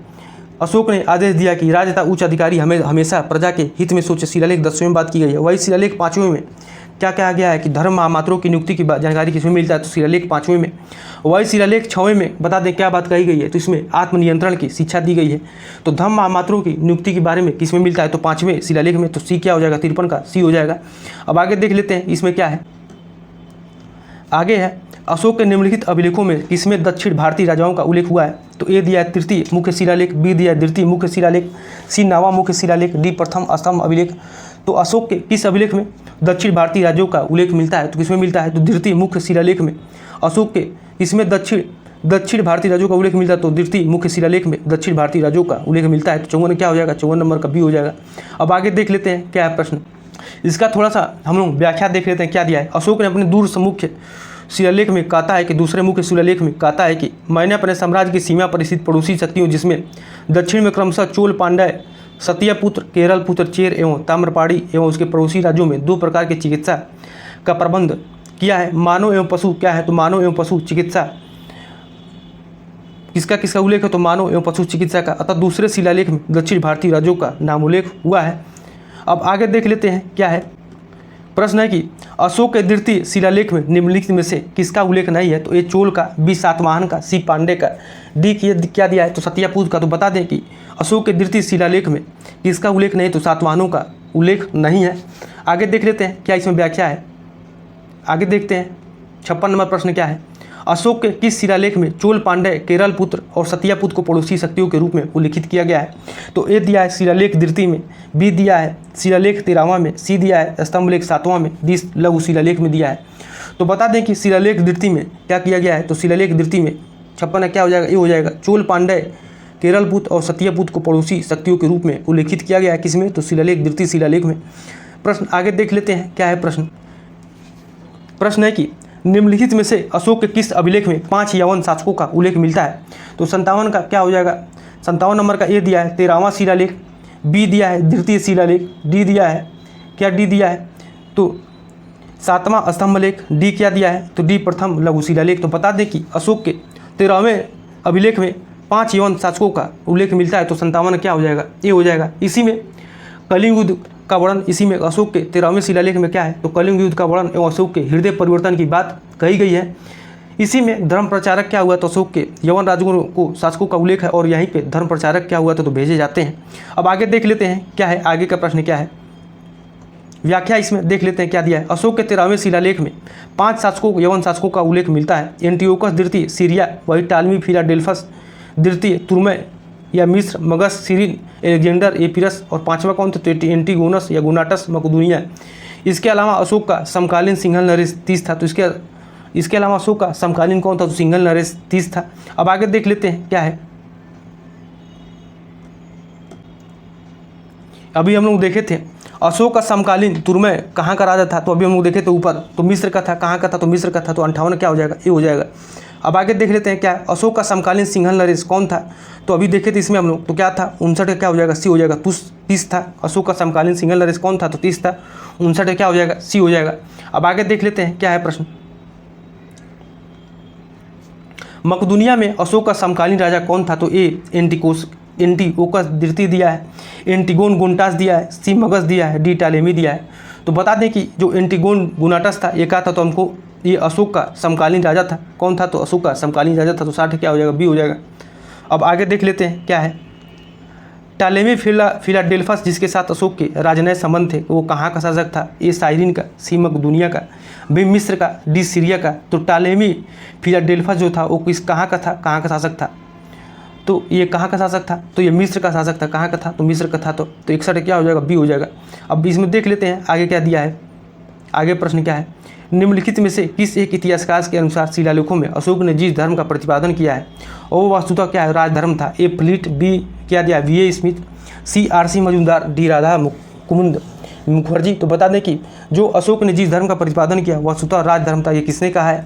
अशोक ने आदेश दिया कि राज तथा उच्च अधिकारी हमेशा प्रजा के हित में सोचे। शिलालेख 10वें में बात की गई है। वही शिलालेख 5वें में क्या कहा गया है कि धर्म महामात्रों की नियुक्ति की जानकारी किसमें मिलता है? तो शिलालेख 5वें में। वही शिलालेख 6वें में बता दें क्या बात कही गई है? तो इसमें आत्मनियंत्रण की शिक्षा दी गई है। तो धर्म महामात्रों की नियुक्ति के बारे में किसमें मिलता है? तो 5वें शिलालेख में। तो सी क्या हो जाएगा? 53 का सी हो जाएगा। अब आगे देख लेते हैं इसमें क्या है। आगे है, अशोक के निम्नलिखित अभिलेखों में किसमें दक्षिण भारतीय राजाओं का उल्लेख हुआ है? तो ए दिया है तृतीय मुख्य शिलालेख, बी दिया है द्वितीय मुख्य शिलालेख, सी 9वां मुख्य शिलालेख, डी प्रथम स्तंभ अभिलेख। तो अशोक के किस अभिलेख में दक्षिण भारतीय राज्यों का उल्लेख मिलता है? तो किसमें मिलता है? तो द्वितीय मुख्य शिलालेख में। अशोक के इसमें दक्षिण भारतीय राज्यों का उल्लेख मिलता है। तो द्वितीय मुख्य शिलालेख में दक्षिण भारतीय राज्यों का उल्लेख मिलता है। तो 54 क्या हो जाएगा? 54 नंबर का बी हो जाएगा। अब आगे देख लेते हैं क्या है प्रश्न। इसका थोड़ा सा हम लोग व्याख्या देख लेते हैं क्या दिया है। अशोक ने अपने दूर मुख्य शिलालेख में कहता है कि दूसरे मुख्य शिलालेख में कहता है कि मैंने अपने साम्राज्य की सीमा पर स्थित पड़ोसी शक्तियों जिसमें दक्षिण में क्रमशः चोल, पांड्य, सत्यपुत्र, केरल पुत्र, चेर एवं ताम्रपाणी एवं उसके पड़ोसी राज्यों में 2 प्रकार की चिकित्सा का प्रबंध किया है। मानव एवं पशु क्या है? तो मानव एवं पशु चिकित्सा किसका उल्लेख है? तो मानव एवं पशु चिकित्सा का। अतः दूसरे शिलालेख में दक्षिण भारतीय राज्यों का नाम उल्लेख हुआ है। अब आगे देख लेते हैं क्या है। प्रश्न है कि अशोक के द्वितीय शिलालेख में निम्नलिखित में से किसका उल्लेख नहीं है? तो ए चोल का, बी सातवाहन का, सी पांडे का, डी क्या दिया है? तो सत्यापूत का। तो बता दें कि अशोक के द्वितीय शिलालेख में किसका उल्लेख नहीं? तो सातवाहनों का उल्लेख नहीं है। आगे देख लेते हैं क्या इसमें व्याख्या है। आगे देखते हैं 56 नंबर प्रश्न क्या है। अशोक के किस शिलालेख में चोल, पांड्य, केरल पुत्र और सत्यापुत्र को पड़ोसी शक्तियों के रूप में उल्लिखित किया गया है? तो ए दिया है शिलालेख द्वितीय में, बी दिया है शिलालेख 13वां में, सी दिया है स्तंभलेख 7वां में, डी लघु शिलालेख में दिया है। तो बता दें कि शिलालेख द्वितीय में क्या किया गया है? तो शिलालेख द्वितीय में 56 क्या हो जाएगा? ये हो जाएगा चोल, पांड्य, केरल पुत्र और सत्यपुत्र को पड़ोसी शक्तियों के रूप में उल्लिखित किया गया है। किसमें? तो शिलालेख द्वितीय शिलालेख में। प्रश्न आगे देख लेते हैं क्या है प्रश्न। प्रश्न है कि निम्नलिखित में से अशोक के किस अभिलेख में 5 यवन शासकों का उल्लेख मिलता है? तो 57 का क्या हो जाएगा? 57 नंबर का ए दिया है 13वां शिलालेख, बी दिया है द्वितीय शिलालेख, डी दिया है क्या? डी दिया है तो 7वां स्तंभलेख, डी क्या दिया है? तो डी प्रथम लघु शिलालेख। तो बता दें कि अशोक के 13वें अभिलेख में 5 यवन शासकों का उल्लेख मिलता है। तो 57 क्या हो जाएगा? ये हो जाएगा। इसी में कलिंग युद्ध का वर्णन इसी में अशोक के 13वें शिलालेख में क्या है? तो कलिंग युद्ध का वर्णन एवं अशोक के हृदय परिवर्तन की बात कही गई है। इसी में धर्म प्रचारक क्या हुआ? तो अशोक के यवन राजगुरु को शासकों का उल्लेख है और यहीं पे धर्म प्रचारक क्या हुआ? तो भेजे जाते हैं। अब आगे देख लेते हैं क्या है, आगे का प्रश्न क्या है, व्याख्या इसमें देख लेते हैं क्या दिया है। अशोक के 13वें शिलालेख में 5 शासकों यवन शासकों का उल्लेख मिलता है। एंटियोकस द्वितीय सीरिया, वही टालमी फिलाडेल्फस द्वितीय तुर्मै या मिस्र, मगस सीरिन, एलेक्जेंडर एपिरस और 5वां कौन था? तो एंटीगोनस या गुनाटस मकदूनिया। इसके अलावा अशोक का समकालीन सिंघल नरेश 30 था। तो इसके अलावा अशोक का समकालीन कौन था? तो सिंघल नरेश 30 था। अब आगे देख लेते हैं क्या है। अभी हम लोग देखे थे अशोक का समकालीन तुर्मै कहाँ का राजा था? तो अभी हम लोग देखे थे ऊपर, तो मिस्र का था। कहाँ का था? तो मिस्र का था। तो 58 क्या हो जाएगा? ये हो जाएगा। अब आगे देख लेते हैं क्या अशोक का समकालीन सिंघल नरेश कौन था? तो अभी देखे थे इसमें हम लोग, तो क्या था? 59 क्या हो जाएगा? सी हो जाएगा। 30 था। अशोक का समकालीन सिंघल नरेश कौन था? तो 30 था। 59 क्या हो जाएगा? सी हो जाएगा। अब आगे देख लेते हैं क्या है प्रश्न। मकदूनिया में अशोक का समकालीन राजा कौन था? तो ए एंटिओकस द्वितीय दिया है, एंटिगोन गुनाटस दिया है, सी मगस दिया है, डी टालेमी दिया है। तो बता दें कि जो एंटिगोन गुनाटस था ये क्या था? तो हमको ये अशोक का समकालीन राजा था। कौन था? तो अशोक का समकालीन राजा था। तो 60 क्या हो जाएगा? बी हो जाएगा। अब आगे देख लेते हैं क्या है। टालेमी फिलाडेल्फस जिसके साथ अशोक के राजनयिक संबंध थे, वो कहाँ का शासक था? ए साइरिन का, सी मकदूनिया का, बी मिस्र का, डी सीरिया का। तो टालेमी फिलाडेल्फस जो था वो कहाँ का था? कहाँ का शासक था? तो ये कहाँ का शासक था? तो ये मिस्र का शासक था। कहाँ का था? तो मिस्र का था। तो 61 क्या हो जाएगा? बी हो जाएगा। अब इसमें देख लेते हैं आगे क्या दिया है। आगे प्रश्न क्या है? निम्नलिखित में से किस एक इतिहासकार के अनुसार शिलालेखों में अशोक ने जिस धर्म का प्रतिपादन किया है और वो वस्तुतः क्या है? राजधर्म था। ए प्लीट, बी क्या दिया? V A Smith, C R C. Majumdar, D Radha Kumud Mukherjee. तो बता दें कि जो अशोक ने जिस धर्म का प्रतिपादन किया वस्तुतः राजधर्म था, ये किसने कहा है?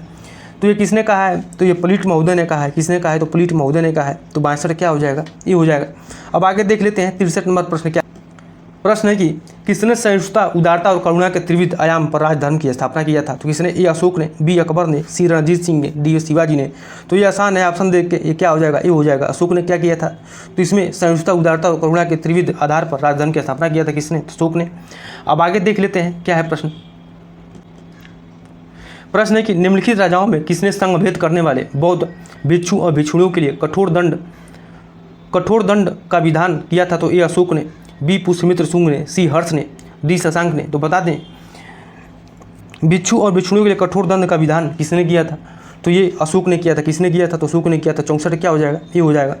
तो ये किसने कहा है? तो ये प्लीट महोदय ने कहा है। किसने कहा है? तो प्लीट महोदय ने कहा है। तो 62 क्या हो जाएगा? ये हो जाएगा। अब आगे देख लेते हैं 63 नंबर प्रश्न क्या प्रश्न है कि किसने सहिष्णुता, उदारता और करुणा के त्रिविध आयाम पर राजधर्म की स्थापना किया था? तो किसने? ए अशोक ने, बी अकबर ने, सी रणजीत सिंह ने, डी शिवाजी ने। तो ये आसान है, ऑप्शन देख के ये क्या हो जाएगा? ये हो जाएगा। अशोक ने क्या किया था? तो इसमें सहिष्णुता, उदारता और करुणा के त्रिविध आधार पर राजधर्म की स्थापना किया था। किसने? अशोक ने। अब आगे देख लेते हैं क्या है प्रश्न। प्रश्न है कि निम्नलिखित राजाओं में किसने संघभेद करने वाले बौद्ध भिक्षु और भिक्षुणियों के लिए कठोर दंड का विधान किया था? तो ए अशोक ने, बी पुष्यमित्र शुंग ने, सी हर्ष ने, डी शशांक ने। तो बता दें भिक्षु और भिक्षुणियों के लिए कठोर दंड का विधान किसने किया था? तो ये अशोक ने किया था। किसने किया था? तो अशोक ने किया था। 64 क्या हो जाएगा? ये हो जाएगा।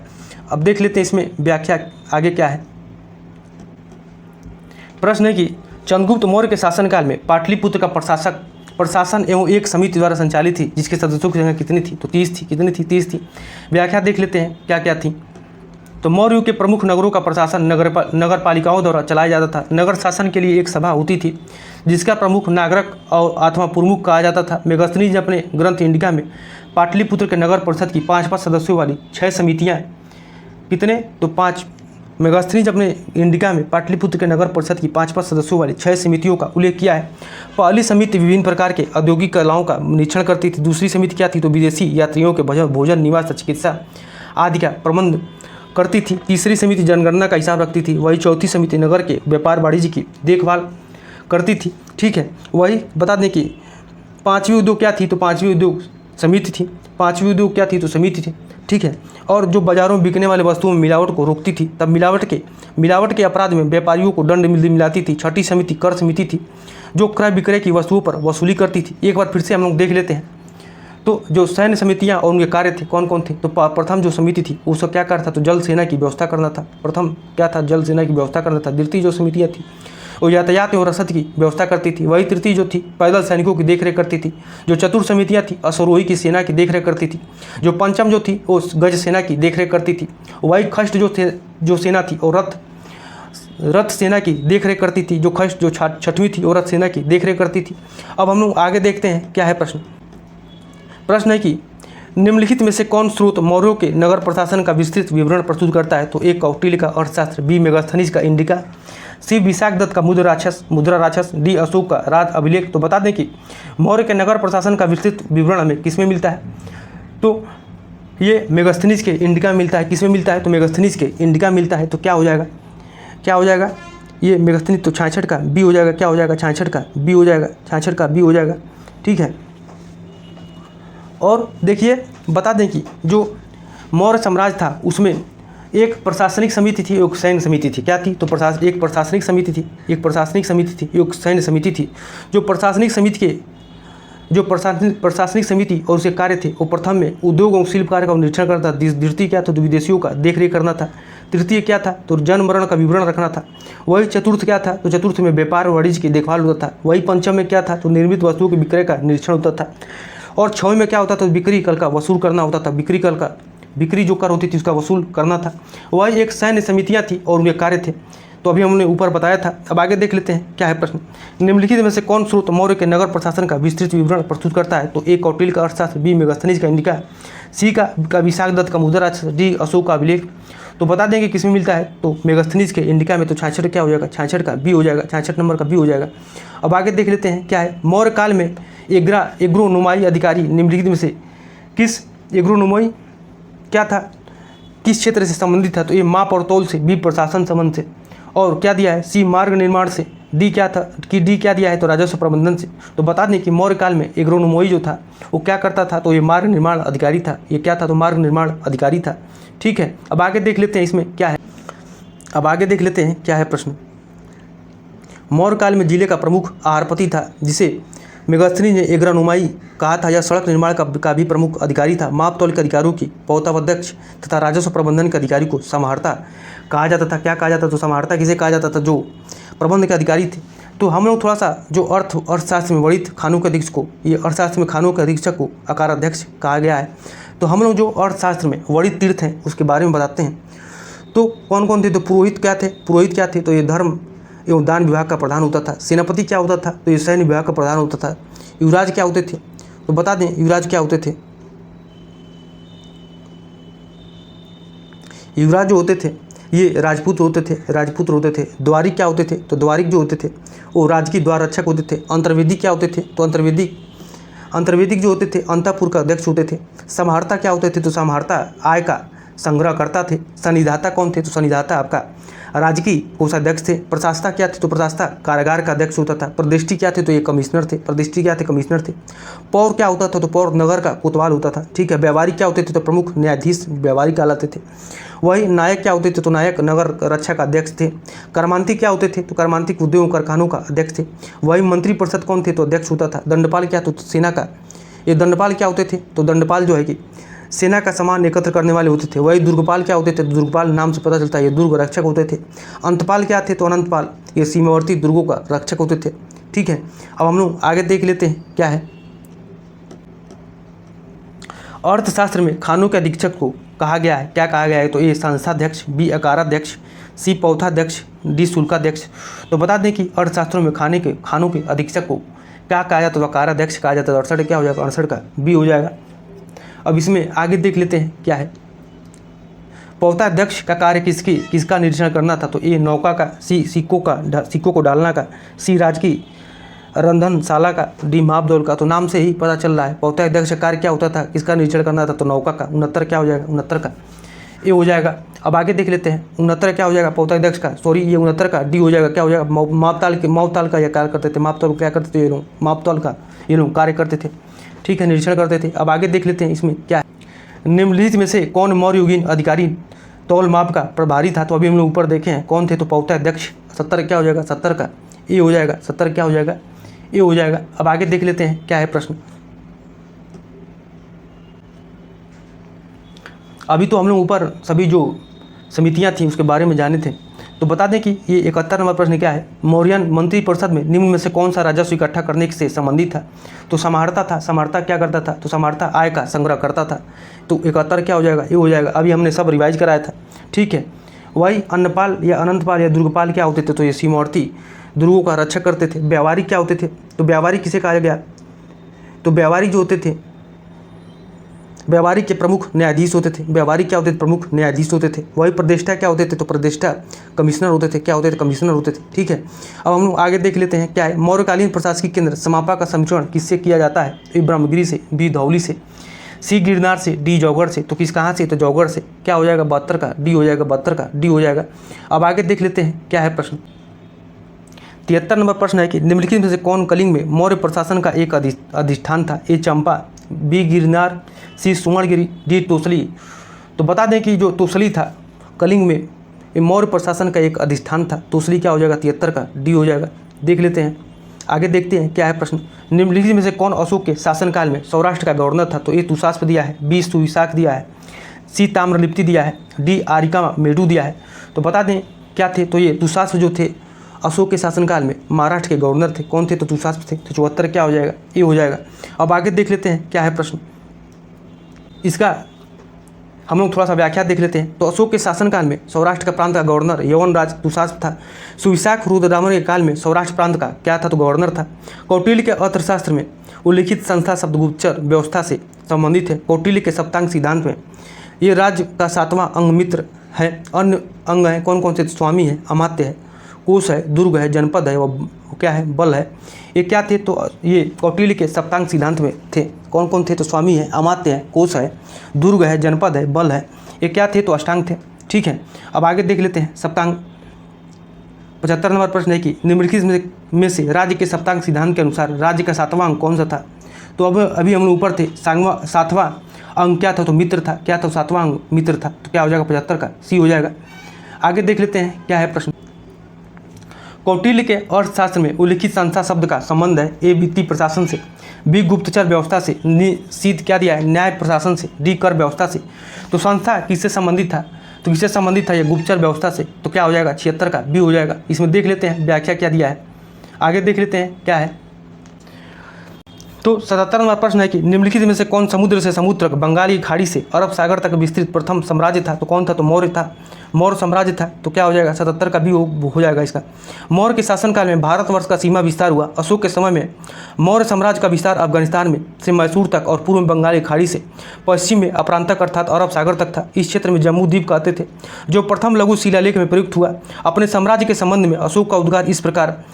अब देख लेते हैं इसमें व्याख्या आगे क्या है। प्रश्न है कि चंद्रगुप्त मौर्य के शासनकाल में पाटलिपुत्र का प्रशासन एवं एक समिति द्वारा संचालित थी जिसके सदस्यों की संख्या कितनी थी? तो 30 थी। कितनी थी? 30 थी। व्याख्या देख लेते हैं क्या क्या थी। तो मौर्य के प्रमुख नगरों का प्रशासन नगर पालिकाओं द्वारा चलाया जाता था। नगर शासन के लिए एक सभा होती थी जिसका प्रमुख नागरक और अथवा प्रमुख कहा जाता था। मेगस्थनीज अपने ग्रंथ इंडिका में पाटलिपुत्र के नगर परिषद की 5 सदस्यों वाली 6 समितियाँ, कितने? तो 5। मेगस्थनीज अपने इंडिका में पाटलिपुत्र के नगर परिषद की 5 सदस्यों वाली 6 समितियों का उल्लेख किया है। पहली समिति विभिन्न प्रकार के औद्योगिक कलाओं का निरीक्षण करती थी। दूसरी समिति क्या थी? तो विदेशी यात्रियों के भोजन, निवास, चिकित्सा आदि का प्रबंध करती थी। तीसरी समिति जनगणना का हिसाब रखती थी। वही चौथी समिति नगर के व्यापार वाणिज्य की देखभाल करती थी। ठीक है, वही बता दें कि 5वीं उद्योग क्या थी? तो 5वीं उद्योग समिति थी। 5वीं उद्योग क्या थी? तो समिति थी। ठीक है, और जो बाजारों में बिकने वाले वस्तुओं में मिलावट को रोकती थी। तब मिलावट के अपराध में व्यापारियों को दंड मिलाती थी। छठी समिति कर समिति थी जो क्रय विक्रय की वस्तुओं पर वसूली करती थी। एक बार फिर से हम लोग देख लेते हैं। तो जो सैन्य समितियां और उनके कार्य थे कौन कौन थे? तो प्रथम जो समिति थी उसका क्या कार्य था? तो जल सेना की व्यवस्था करना था। प्रथम क्या था? जल सेना की व्यवस्था करना था। द्वितीय जो समितियां थी वो यातायात एवं रसद की व्यवस्था करती थी। वही तृतीय जो थी पैदल सैनिकों की देखरेख करती थी। जो चतुर्थ समितियां थी अश्वरोही की सेना की देखरेख करती थी। जो पंचम जो थी वो गज सेना की देखरेख करती थी। वही खष्ट जो सेना थी और रथ सेना की देखरेख करती थी। जो खष्ट जो छठवीं थी और रथ सेना की देखरेख करती थी। अब हम लोग आगे देखते हैं क्या है प्रश्न है कि निम्नलिखित में से कौन स्रोत मौर्यों के नगर प्रशासन का विस्तृत विवरण प्रस्तुत करता है? तो ए कौटिल्य का अर्थशास्त्र, बी मेगस्थनीज का इंडिका, सी विशाख दत्त का मुद्रा राक्षस, डी अशोक का राज अभिलेख। तो बता दें कि मौर्य के नगर प्रशासन का विस्तृत विवरण हमें किसमें मिलता है? तो ये मेगस्थनीज के इंडिका मिलता है। किसमें मिलता है? तो मेगस्थनीज के इंडिका मिलता है। तो क्या हो जाएगा? ये मेगस्थनीज तो 66 का बी हो जाएगा। क्या हो जाएगा? 66 का बी हो जाएगा। 66 का बी हो जाएगा। ठीक है, और देखिए बता दें कि जो मौर्य साम्राज्य था उसमें एक प्रशासनिक समिति थी, एक सैन्य समिति थी। क्या थी? तो एक प्रशासनिक समिति थी, एक सैन्य समिति थी। जो प्रशासनिक समिति और उसके कार्य थे वो प्रथम में उद्योग और शिल्प कार्य का निरीक्षण करता था। द्वितीय क्या था? तो विदेशियों का देखरेख करना था। तृतीय क्या था? तो जन्म मरण का विवरण रखना था। वही चतुर्थ क्या था? तो चतुर्थ में व्यापार वाणिज्य की देखभाल होता था। वही पंचम में क्या था? तो निर्मित वस्तुओं के विक्रय का निरीक्षण होता था। और 6वें में क्या होता था? बिक्री कर का वसूल करना होता था। बिक्री जो कर होती थी उसका वसूल करना था। वही एक सैन्य समितियां थी और उनके कार्य थे। तो अभी हमने ऊपर बताया था। अब आगे देख लेते हैं क्या है प्रश्न। निम्नलिखित में से कौन स्रोत मौर्य के नगर प्रशासन का विस्तृत विवरण प्रस्तुत करता है? तो ए कौटिल्य का अर्थशास्त्र, बी मेगस्थनीज का इंडिका, सी का विशाख दत्त का मुद्रा राक्षस, डी अशोक का अभिलेख। तो बता देंगे किसमें मिलता है? तो मेगस्थनीज के इंडिका में। तो 66 क्या हो जाएगा? 66 का बी हो जाएगा। 66 नंबर का बी हो जाएगा। अब आगे देख लेते हैं क्या है। मौर्य काल में एग्रोनोमाई अधिकारी निम्नलिखित में से किस एग्रोनोमाई क्या था? किस क्षेत्र से संबंधित था? तो ए माप और तौल से, बी प्रशासन संबंध से, और क्या दिया है? सी मार्ग निर्माण से, डी क्या था कि डी क्या दिया है तो राजस्व प्रबंधन से। तो बता दें कि मौर्य काल में एग्रोनोमोई जो था वो क्या करता था, तो ये मार्ग निर्माण अधिकारी था। ये क्या था, तो मार्ग निर्माण अधिकारी था। ठीक है, अब आगे देख लेते हैं इसमें क्या है। अब आगे देख लेते हैं क्या है प्रश्न। मौर्य काल में जिले का प्रमुख आहारपति था, जिसे मेगास्थनी ने एग्रोनोमाई कहा था। यह सड़क निर्माण का भी प्रमुख अधिकारी था। माप तौल के अधिकारियों की पौतावध्यक्ष तथा राजस्व प्रबंधन के अधिकारी को समाहर्ता कहा जाता था। क्या कहा जाता था, तो समाहर्ता किसे कहा जाता था, जो प्रबंध के अधिकारी थे। तो हम लोग थोड़ा सा जो अर्थशास्त्र में वर्णित खानों के अधीक्षक को, ये अर्थशास्त्र में खानों के अधीक्षक को अकाराध्यक्ष कहा गया है। तो हम लोग जो अर्थशास्त्र में वर्णित तीर्थ हैं उसके बारे में बताते हैं। तो कौन कौन थे, तो पुरोहित क्या थे, पुरोहित क्या थे, तो ये धर्म एवं दान विभाग का प्रधान होता था। सेनापति क्या होता था, तो ये सैन्य विभाग का प्रधान होता था। युवराज क्या होते थे, तो बता दें युवराज क्या होते थे। युवराज जो होते थे ये राजपूत होते थे। द्वारिक क्या होते थे, तो द्वारिक जो होते थे वो राजकीय द्वार रक्षक होते थे। अंतर्वेदी क्या होते थे, तो अंतर्वेदिक जो होते थे अंतःपुर का अध्यक्ष होते थे। समाहर्ता क्या होते थे, तो समाहर्ता आय का संग्रह करता थे। सन्निधाता कौन थे, तो सन्निधाता आपका राजकीय कोषाध्यक्ष थे। प्रशासता क्या थे, तो प्रशासता कारागार का अध्यक्ष होता था। प्रदिष्टि क्या थे, तो ये कमिश्नर थे। कमिश्नर थे। पौर क्या होता था, तो पौर नगर का कोतवाल होता था। ठीक है, व्यापारी क्या होते थे, तो प्रमुख न्यायाधीश व्यापारी कहलाते थे। वही नायक क्या होते थे, तो नायक नगर रक्षा का अध्यक्ष थे। कर्मांतिक क्या होते थे, तो कर्मांतिक उद्योग कारखानों का अध्यक्ष थे। वही मंत्री परिषद कौन थे, तो अध्यक्ष होता था। दंडपाल क्या, तो सेना का, ये दंडपाल क्या होते थे, तो दंडपाल जो है कि सेना का सामान एकत्र करने वाले होते थे। वही दुर्गपाल क्या होते थे, दुर्गपाल नाम से पता चलता है ये दुर्ग रक्षक होते थे। अंतपाल क्या थे, तो अनंतपाल ये सीमावर्ती दुर्गों का रक्षक होते थे। ठीक है, अब हम लोग आगे देख लेते हैं क्या है। अर्थशास्त्र में खानों के अधीक्षक को कहा गया है, क्या कहा गया है, तो ए संस्थाध्यक्ष, बी अकाराध्यक्ष, सी पौथाध्यक्ष, डी शुल्काध्यक्ष। तो बता दें कि अर्थशास्त्रों में खानों के अधीक्षक को क्या कहा जाता है, तो अकाराध्यक्ष कहा जाता है। 68 क्या हो जाएगा, 68 का बी हो जाएगा। अब इसमें आगे देख लेते हैं क्या है। पौथाध्यक्ष का कार्य किसका निरीक्षण करना था, तो ए नौका का, सी सिक्कों को डालना का, सी राजकीय रंधनशाला का, डी मापदौल का। तो नाम से ही पता चल रहा है पौथाध्यक्ष का कार्य क्या होता था, किसका निरीक्षण करना था, तो नौका का। 69 क्या हो जाएगा, 69 का ए हो जाएगा। अब आगे देख लेते हैं 69 क्या हो जाएगा, पौथाध्यक्ष का, सॉरी ये 69 का डी हो जाएगा। क्या हो जाएगा, मापताल का यह कार्य करते थे। मापतौल क्या करते थे, ये लोग मापतौल का ये लोग कार्य करते थे। ठीक है, निरीक्षण करते थे। अब आगे देख लेते हैं इसमें क्या है। निम्नलिखित में से कौन मौर्ययुगीन अधिकारी तौल माप का प्रभारी था, तो अभी हम लोग ऊपर देखे हैं कौन थे, तो पौथाध्यक्ष। 70 क्या हो जाएगा, 70 का ए हो जाएगा। 70 क्या हो जाएगा, ए हो जाएगा। अब आगे देख लेते हैं क्या है प्रश्न। अभी तो हम लोग ऊपर सभी जो समितियां थी उसके बारे में जाने थे। तो बता दें कि ये 71 नंबर प्रश्न क्या है। मौर्यन मंत्री परिषद में निम्न में से कौन सा राजस्व इकट्ठा करने से संबंधित था, तो समाहर्ता था। समाहर्ता क्या करता था, तो समाहर्ता आय का संग्रह करता था। तो 71 क्या हो जाएगा, ये हो जाएगा। अभी हमने सब रिवाइज कराया था। ठीक है, वही अन्नपाल या अनंतपाल या दुर्गपाल क्या होते थे, तो ये सीमावर्ती दुर्गों का रक्षक करते थे। व्यापारी क्या होते थे, तो व्यापारी किसे कहा गया, तो व्यापारी जो होते थे व्यापारी के प्रमुख न्यायाधीश होते थे। व्यापारी क्या होते थे, प्रमुख न्यायाधीश होते थे। वही प्रतिष्ठा क्या होते थे, तो प्रतिष्ठा कमिश्नर होते थे। क्या होते थे, कमिश्नर होते थे। ठीक है, अब हम लोग आगे देख लेते हैं क्या है। मौर्यकालीन प्रशासनिक केंद्र समापा का समीकरण किससे किया जाता है, ए ब्रह्मगिरी से, बी धौली से, सी गिरनार से, डी जौगढ़ से। तो किस कहाँ से, तो जौगढ़ से। क्या हो जाएगा, 72 का डी हो जाएगा। 72 का डी हो जाएगा। अब आगे देख लेते हैं क्या है प्रश्न। 73 नंबर प्रश्न है कि निम्नलिखित में से कौन कलिंग में मौर्य प्रशासन का एक अधिष्ठान था, ए चंपा, बी गिरनार, सी सुवर्णगिरी, डी तोसली। तो बता दें कि जो तोसली था कलिंग में ये मौर्य प्रशासन का एक अधिष्ठान था। तोसली क्या हो जाएगा, 73 का डी हो जाएगा। देख लेते हैं आगे, देखते हैं क्या है प्रश्न। निम्नलिखित में से कौन अशोक के शासनकाल में सौराष्ट्र का गवर्नर था, तो ए तुषास्प दिया है, बी सुविशाख दिया है, सी ताम्रलिप्ति दिया है, डी आरिका मेडू दिया है। तो बता दें क्या थे, तो ये तुषास्प जो थे अशोक के शासनकाल में महाराष्ट्र के गवर्नर थे। कौन थे, तो तुषास्प थे। तो 74 क्या हो जाएगा, ये हो जाएगा। अब आगे देख लेते हैं क्या है प्रश्न। इसका हम लोग थोड़ा सा व्याख्या देख लेते हैं। तो अशोक के शासनकाल में सौराष्ट्र का प्रांत का गवर्नर यवनराज तुषास्प था। सुविशाख रुद्रदामन के काल में सौराष्ट्र प्रांत का क्या था, तो गवर्नर था। कौटिल्य के अर्थशास्त्र में उल्लिखित संस्था शब्दगुप्तचर व्यवस्था से संबंधित है। कौटिल्य के सप्तांग सिद्धांत में ये राज्य का 7वां अंग मित्र है। अन्य अंग है कौन कौन से, स्वामी है, अमात्य है, कोष है, दुर्ग है, जनपद है, वो क्या है, बल है। ये क्या थे, तो ये कौटिल्य के सप्तांग सिद्धांत में थे। कौन कौन थे, तो स्वामी है, अमात्य है, कोष है, दुर्ग है, जनपद है, बल है। ये क्या थे, तो अष्टांग थे। ठीक है, अब आगे देख लेते हैं सप्तांग। 75 नंबर प्रश्न है कि निम्नलिखित में से राज्य के सप्तांक सिद्धांत के अनुसार राज्य का 7वां अंक कौन सा था। तो अब अभी हम लोग ऊपर थे, 7वां अंक क्या था, तो मित्र था। क्या था, 7वां अंक मित्र था। तो क्या हो जाएगा 75 का सी हो जाएगा। आगे देख लेते हैं क्या है प्रश्न। कौटिल्य के अर्थशास्त्र में उल्लिखित संस्था शब्द का संबंध है ए वित्तीय प्रशासन से, बी गुप्तचर व्यवस्था से, सी क्या दिया है न्याय प्रशासन से, डी कर व्यवस्था से। तो संस्था किससे संबंधित था, तो किससे संबंधित था ये गुप्तचर व्यवस्था से। तो क्या हो जाएगा 76 का बी हो जाएगा। इसमें देख लेते हैं व्याख्या क्या दिया है, आगे देख लेते हैं क्या है। तो 77 नंबर प्रश्न है कि निम्नलिखित में से कौन समुद्र से समुद्र तक, बंगाल की खाड़ी से अरब सागर तक विस्तृत प्रथम साम्राज्य था। तो कौन था, तो मौर्य था, मौर्य साम्राज्य था। तो क्या हो जाएगा 77 का भी हो जाएगा इसका। मौर्य के शासनकाल में भारतवर्ष का सीमा विस्तार हुआ। अशोक के समय में मौर्य साम्राज्य का विस्तार अफगानिस्तान में से मैसूर तक और पूर्व में बंगाल की खाड़ी से पश्चिम में अपरांतक अर्थात अरब सागर तक था। इस क्षेत्र में जम्मू द्वीप कहते थे, जो प्रथम लघु शिलालेख में प्रयुक्त हुआ। अपने साम्राज्य के संबंध में अशोक का उद्गार इस प्रकार,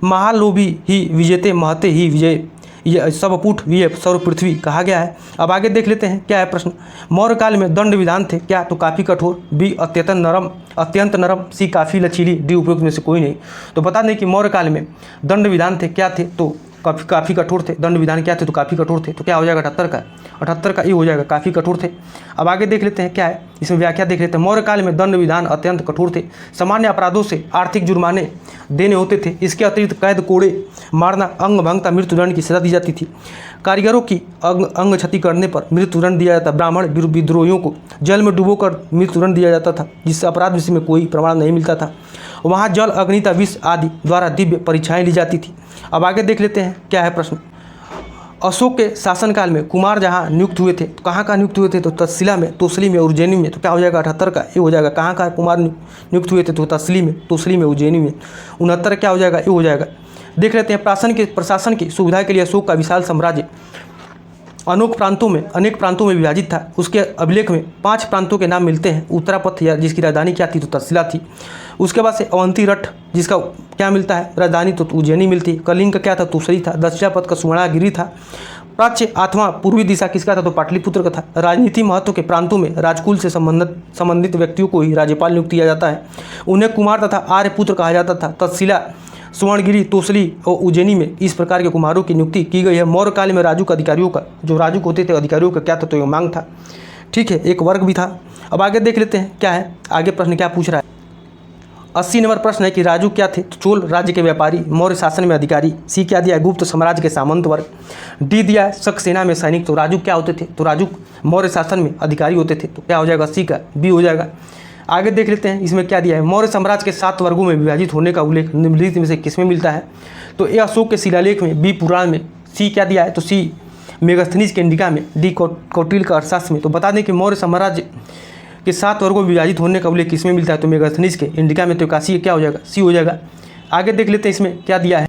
महालोभी ही विजेते महते ही विजय, ये सबपुट विय सर्व पृथ्वी कहा गया है। अब आगे देख लेते हैं क्या है प्रश्न। मौर्य काल में दंड विधान थे क्या, तो काफ़ी कठोर, बी अत्यंत नरम, सी काफ़ी लचीली, डी उपयुक्त में से कोई नहीं। तो बता दें कि मौर्य काल में दंड विधान थे क्या थे, तो काफ़ी कठोर थे। दंड विधान क्या थे, तो काफ़ी कठोर थे। तो क्या हो जाएगा 78 का ये हो जाएगा, काफ़ी कठोर थे। अब आगे देख लेते हैं क्या है, इसमें व्याख्या देख लेते हैं। मौर्य काल में दंड विधान अत्यंत कठोर थे। सामान्य अपराधों से आर्थिक जुर्माने देने होते थे। इसके अतिरिक्त कैद, कोड़े मारना, अंग भंगता, मृत्युदंड की सजा दी जाती थी। कारीगरों की अंग क्षति करने पर मृत्युदंड दिया जाता। ब्राह्मण विद्रोहियों को जल में डुबोकर मृत्युदंड दिया जाता था, जिससे अपराध विषय में कोई प्रमाण नहीं मिलता था। वहाँ जल, अग्निता, विष आदि द्वारा दिव्य परीक्षाएं ली जाती थी। अब आगे देख लेते हैं क्या है प्रश्न। अशोक के शासनकाल में कुमार जहाँ नियुक्त हुए थे, तो कहाँ नियुक्त हुए थे, तो तक्षशिला में, तोसली में, उज्जैनी में। तो क्या हो जाएगा 78 का ये हो जाएगा। कहाँ कुमार नियुक्त हुए थे, तो तोसली में, उज्जैनी में। 69 क्या हो जाएगा, ये हो जाएगा। देख लेते हैं प्रशासन की सुविधा के लिए अशोक का विशाल साम्राज्य अनेक प्रांतों में विभाजित था। उसके अभिलेख में 5 प्रांतों के नाम मिलते हैं। उत्तरापथ या जिसकी राजधानी क्या थी, तो तक्षशिला थी। उसके बाद से अवंती रठ जिसका क्या मिलता है राजधानी, तो उज्जैनी मिलती। कलिंग का क्या था, तोसली था। दक्षिणापथ का सुवर्णागिरी था। प्राच्य अथवा पूर्वी दिशा किसका था, तो पाटलिपुत्र का था। राजनीति महत्व के प्रांतों में राजकुल से संबंधित व्यक्तियों को ही राज्यपाल नियुक्त किया जाता है। उन्हें कुमार तथा आर्यपुत्र कहा जाता था। तक्षशिला, सुवर्णगिरी, तोसली और उज्जैनी में इस प्रकार के कुमारों की नियुक्ति की गई है। मौर्य काल में राजुक अधिकारियों का, जो राजुक होते थे अधिकारियों का क्या था, तो ये मांग था। ठीक है, एक वर्ग भी था। अब आगे देख लेते हैं क्या है, आगे प्रश्न क्या पूछ रहा है। 80 नंबर प्रश्न है कि राजू क्या थे, तो चोल राज्य के व्यापारी, मौर्य शासन में अधिकारी। सी क्या दिया है, गुप्त साम्राज्य के सामंत वर्ग। डी दिया है शक सेना में सैनिक। तो राजू क्या होते थे, तो राजू मौर्य शासन में अधिकारी होते थे। तो क्या हो जाएगा, सी का बी हो जाएगा। आगे देख लेते हैं इसमें क्या दिया है। मौर्य साम्राज्य के 7 वर्गों में विभाजित होने का उल्लेख निम्नलिखित में से किसमें मिलता है, तो ए अशोक के शिलालेख में, बी पुराण में, सी क्या दिया है, तो सी मेगास्थनीज के इंडिका में, डी कौटिल्य का अर्थशास्त्र में। तो बता दें कि मौर्य साम्राज्य के 7 वर्गों में विभाजित होने का उल्लेख किसमें मिलता है, तो मेगास्थनीज के इंडिका में। तो काशी क्या हो जाएगा, सी हो जाएगा। आगे देख लेते हैं इसमें क्या दिया है।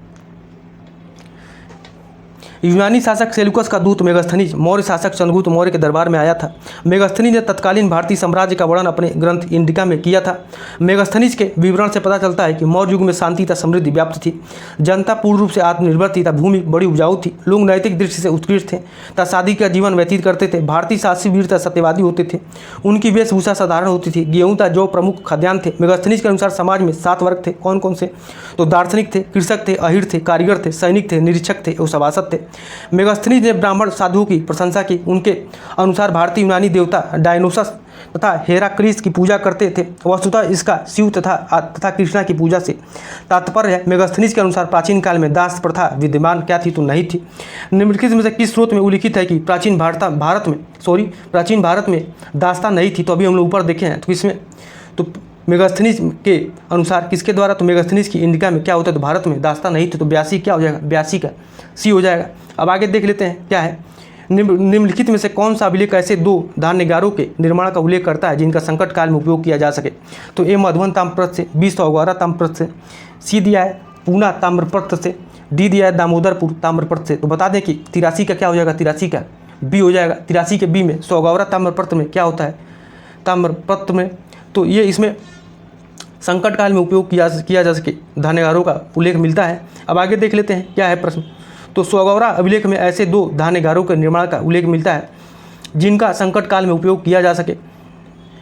यूनानी शासक सेल्यूकस का दूत मेगास्थनीज मौर्य शासक चंद्रगुप्त मौर्य के दरबार में आया था। मेगास्थनीज ने तत्कालीन भारतीय साम्राज्य का वर्णन अपने ग्रंथ इंडिका में किया था। मेगास्थनीज के विवरण से पता चलता है कि मौर्य युग में शांति तथा समृद्धि व्याप्त थी। जनता पूर्ण रूप से आत्मनिर्भर थी तथा भूमि बड़ी उपजाऊ थी। लोग नैतिक दृष्टि से उत्कृष्ट थे तथा सादी का जीवन व्यतीत करते थे। भारतीय साहसी वीर तथा सत्यवादी होते थे। उनकी वेशभूषा साधारण होती थी। गेहूँ तथा जौ प्रमुख खाद्यान्न थे। मेगास्थनीज के अनुसार समाज में 7 वर्ग थे। कौन कौन से, तो दार्शनिक थे, कृषक थे, अहिर थे, कारीगर थे, सैनिक थे, निरीक्षक थे और सभासद थे। मेगास्थनीज ने ब्राह्मण साधुओं की प्रशंसा की। उनके अनुसार भारतीय यूनानी देवता डायनोसस तथा हेराक्लिस की पूजा करते थे। वस्तुतः इसका शिव तथा कृष्णा की पूजा से तात्पर्य है। मेगास्थनीज के अनुसार प्राचीन काल में दास प्रथा विद्यमान क्या थी, तो नहीं थी। निम्नलिखित में से किस स्रोत में उल्लिखित है कि प्राचीन भारत में दास्ता नहीं थी। तो अभी हम लोग ऊपर देखे हैं, तो इसमें तो मेगास्थनीज के अनुसार किसके द्वारा, तो मेगास्थनीज की इंडिका में क्या होता है, तो भारत में दास्ता नहीं थी। तो 82 क्या हो जाएगा, 82 का सी हो जाएगा। अब आगे देख लेते हैं क्या है। निम्नलिखित में से कौन सा अभिलेख ऐसे 2 धान्यगारों के निर्माण का उल्लेख करता है जिनका संकट काल में उपयोग किया जा सके, तो ए मधुबन ताम्रपत्र से, बी सौगौरा ताम्रपत्र से, सी दिया है पूना ताम्रपत्र से, डी दिया है दामोदरपुर ताम्रपत्र से। तो बता दें कि 83 का क्या हो जाएगा, 83 का बी हो जाएगा। 83 के बी में सौगौरा ताम्रपत्र में क्या होता है, ताम्रपत्र में, तो ये इसमें संकट काल में उपयोग किया जा सके धान्यगारों का उल्लेख मिलता है। अब आगे देख लेते हैं क्या है प्रश्न। तो सौगौरा अभिलेख में ऐसे 2 धान्यगारों के निर्माण का उल्लेख मिलता है जिनका संकट काल में उपयोग किया जा सके।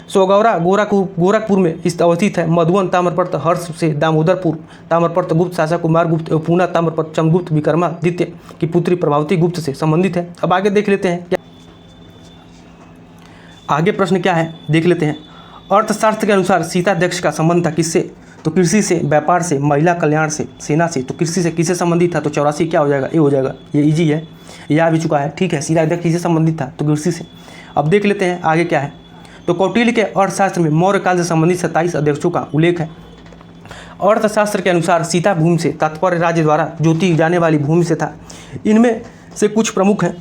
सोगौरा गोरखपुर में अवस्थित है। मधुवन ताम्रपर्त हर्ष से दामोदरपुर ताम्रपर्त गुप्त शासक कुमार गुप्त एवं पूना ताम्रपर्त चंद्रगुप्त विक्रमादित्य की पुत्री प्रभावती गुप्त से संबंधित है। अब आगे देख लेते हैं आगे प्रश्न क्या है, देख लेते हैं। अर्थशास्त्र के अनुसार सीताध्यक्ष का संबंध था किससे? तो कृषि से, व्यापार से, महिला कल्याण से, सेना से। तो कृषि से किससे संबंधित था? तो 84 क्या हो जाएगा? ए हो जाएगा। ये इजी है, ये आ भी चुका है। ठीक है, सीताध्यक्ष किससे संबंधित था? तो कृषि से। अब देख लेते हैं आगे क्या है। तो कौटिल्य के अर्थशास्त्र में मौर्य काल से संबंधित 27 अध्यक्षों का उल्लेख है। अर्थशास्त्र के अनुसार सीता भूमि से तात्पर्य राज्य द्वारा जोती जाने वाली भूमि से था। इनमें से कुछ प्रमुख हैं,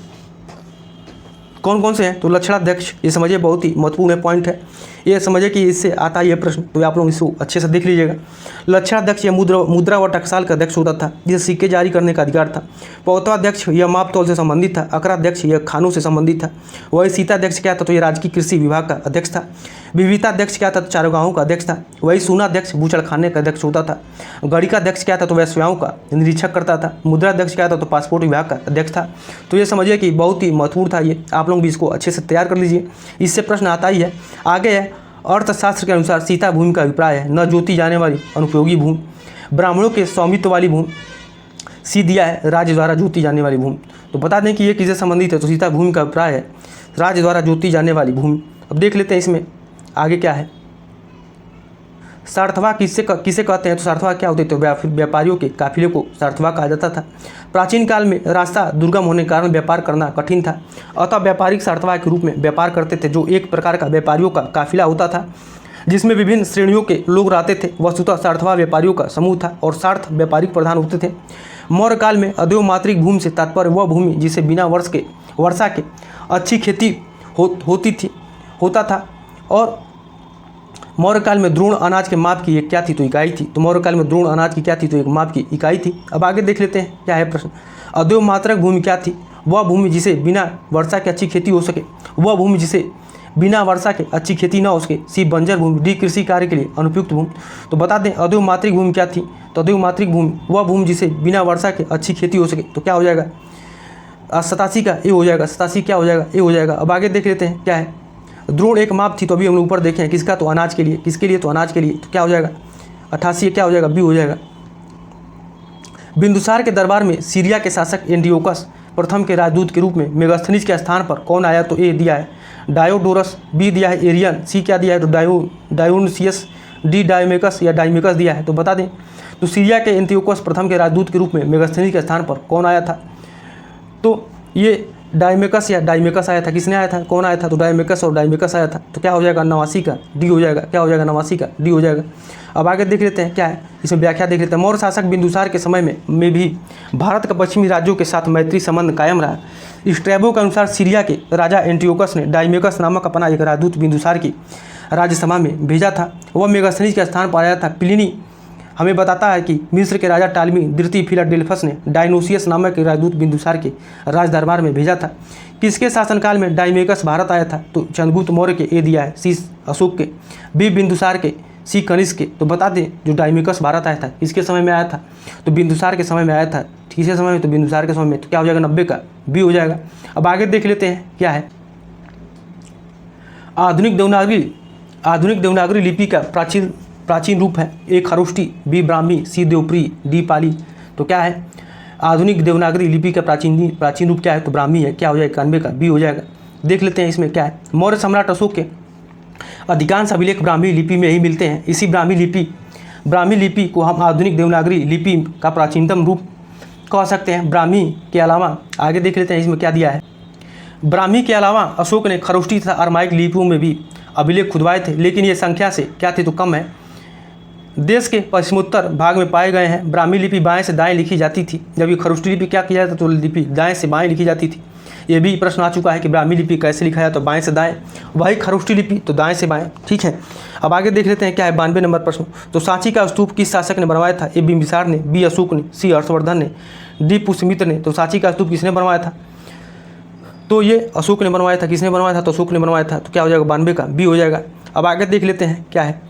कौन कौन से हैं? तो लक्षणाध्यक्ष, ये समझिए बहुत ही महत्वपूर्ण पॉइंट है, ये समझिए कि इससे आता है ये प्रश्न, तो आप लोग इसको अच्छे से देख लीजिएगा। लक्षणाध्यक्ष यह मुद्रा व टकसाल का अध्यक्ष होता था, जिसे सिक्के जारी करने का अधिकार था। पौताध्यक्ष यह माप तौल से संबंधित था। अकराध्यक्ष यह खानों से संबंधित था। वही सीताध्यक्ष क्या था? तो यह राजकीय कृषि विभाग का अध्यक्ष था। विविताध्यक्ष क्या था? तो चारागाहों का अध्यक्ष था। वही सूनाध्यक्ष बूचड़खाने का अध्यक्ष होता था। गणिकाध्यक्ष क्या था? तो वेश्याओं का निरीक्षक करता था। मुद्राध्यक्ष क्या था? तो पासपोर्ट विभाग का अध्यक्ष था। तो ये समझिए कि बहुत ही महत्वपूर्ण था ये, आप लोग भी इसको अच्छे से तैयार कर लीजिए, इससे प्रश्न आता ही है। आगे है, अर्थशास्त्र के अनुसार सीता भूमि का अभिप्राय है न जोती जाने वाली अनुपयोगी भूमि, ब्राह्मणों के स्वामित्व वाली भूमि। सी दिया है राज्य द्वारा जोती जाने वाली भूमि। तो बता दें कि ये किससे संबंधित है? तो सीता भूमि का अभिप्राय है राज्य द्वारा जोती जाने वाली भूमि। अब देख लेते हैं इसमें आगे क्या है। सार्थवा किसे कहते हैं? तो सार्थवा क्या होते थे? तो व्यापारियों के काफिले को सार्थवा कहा जाता था। प्राचीन काल में रास्ता दुर्गम होने के कारण व्यापार करना कठिन था, अतः व्यापारिक सार्थवा के रूप में व्यापार करते थे, जो एक प्रकार का व्यापारियों का काफिला होता था जिसमें विभिन्न श्रेणियों के लोग रहते थे। वस्तुतः सार्थवा व्यापारियों का समूह था और सार्थ व्यापारिक प्रधान होते थे। मौर्य काल में अद्वैमात्रिक भूमि से तात्पर्य वह भूमि जिसे बिना वर्षा के अच्छी खेती होता था। और मौर्य काल में द्रोण अनाज के माप की एक क्या थी? तो इकाई थी। तो मौर्य काल में द्रोण अनाज की क्या थी? तो एक माप की इकाई थी। अब आगे देख लेते हैं क्या है प्रश्न। अद्वैमात्रक भूमि क्या थी? वह भूमि जिसे बिना वर्षा की अच्छी खेती हो सके, वह भूमि जिसे बिना वर्षा के अच्छी खेती न हो सके। सी बंजर भूमि, डी कृषि कार्य के लिए अनुपयुक्त भूमि। तो बता दें अद्वैमात्रिक भूमि क्या थी? तो अद्वैमात्रिक भूमि वह भूमि जिसे बिना वर्षा के अच्छी खेती हो सके। तो क्या हो जाएगा? 87 का ए हो जाएगा। 87 क्या हो जाएगा? ए हो जाएगा। अब आगे देख लेते हैं क्या है। द्रोण एक माप थी, तो अभी हम ऊपर देखें किसका? तो अनाज के लिए। किसके लिए? तो अनाज के लिए। तो क्या हो जाएगा? 88 क्या हो जाएगा? बी हो जाएगा। बिंदुसार के दरबार में सीरिया के शासक एंटियोकस प्रथम के राजदूत के रूप में मेगास्थनीज के स्थान पर कौन आया? तो ए दिया है डायोडोरस, बी दिया है एरियन, सी क्या दिया है? तो डायोनिसियस, डी डायमेकस या डायमेकस दिया है। तो बता दें तो सीरिया के एंटियोकस प्रथम के राजदूत के रूप में मेगास्थनीज के स्थान पर कौन आया था? तो ये डायमेकस या डायमेकस आया था। किसने आया था? कौन आया था? तो डायमेकस और डायमेकस आया था। तो क्या हो जाएगा? 89 का डी हो जाएगा। क्या हो जाएगा? 89 का डी हो जाएगा। अब आगे देख लेते हैं क्या है, इसमें व्याख्या देख लेते हैं। मौर्य शासक बिंदुसार के समय में भी भारत के पश्चिमी राज्यों के साथ मैत्री संबंध कायम रहा। स्ट्रैबो के अनुसार सीरिया के राजा एंटियोकस ने डायमेकस नामक अपना एक राजदूत बिंदुसार की राज्यसभा में भेजा था। वह मेगास्थनीज के स्थान पर आया था। प्लिनी हमें बताता है कि मिस्र के राजा टालमी द्वितीय फिलाडेल्फस ने डायनोसियस नामक राजदूत बिंदुसार के राज दरबार में भेजा था। किसके शासनकाल में डायमेकस भारत आया था? तो चंद्रगुप्त मौर्य के ए दिया है, सी अशोक के, बी बिंदुसार के, सी कनिष्क के। तो बता दें जो डायमेकस भारत आया था किसके समय में आया था? तो बिंदुसार के समय में आया था। किसके समय में? तो बिंदुसार के समय में। तो क्या हो जाएगा? 90 का बी हो जाएगा। अब आगे देख लेते हैं क्या है। आधुनिक देवनागरी लिपि का प्राचीन रूप है। ए खरोष्टी, बी ब्राह्मी, सी देवप्री, डी पाली। तो क्या है? आधुनिक देवनागरी लिपि का प्राचीन रूप क्या है? तो ब्राह्मी है। क्या हो जाएगा? 91 का बी हो जाएगा। देख लेते हैं इसमें क्या है। मौर्य सम्राट अशोक के अधिकांश अभिलेख ब्राह्मी लिपि में ही मिलते हैं। इसी ब्राह्मी लिपि को हम आधुनिक देवनागरी लिपि का प्राचीनतम रूप कह सकते हैं। ब्राह्मी के अलावा आगे देख लेते हैं इसमें क्या दिया है। ब्राह्मी के अलावा अशोक ने खरोष्टी तथा अरमाइक लिपियों में भी अभिलेख खुदवाए थे, लेकिन ये संख्या से क्या थे? तो कम है। देश के पश्चिमोत्तर भाग में पाए गए हैं। ब्राह्मी लिपि बाएं से दाएं लिखी जाती थी, जबकि खरोष्टी लिपि क्या किया जाता? तो लिपि दाएं से बाएं लिखी जाती थी। ये भी प्रश्न आ चुका है कि ब्राह्मी लिपि कैसे लिखा जाए? तो बाएं से दाएं। वही खरोष्टी लिपि तो दाएं से बाएं। ठीक है, अब आगे देख लेते हैं क्या है। 92 नंबर प्रश्न। तो सांची का स्तूप किस शासक ने बनवाया था? ए बिंबिसार ने, बी अशोक ने, सी हर्षवर्धन ने, डी पुष्यमित्र ने। तो सांची का स्तूप किसने बनवाया था? तो ये अशोक ने बनवाया था। किसने बनवाया था? तो अशोक ने बनवाया था। तो क्या हो जाएगा? 92 का बी हो जाएगा। अब आगे देख लेते हैं क्या है।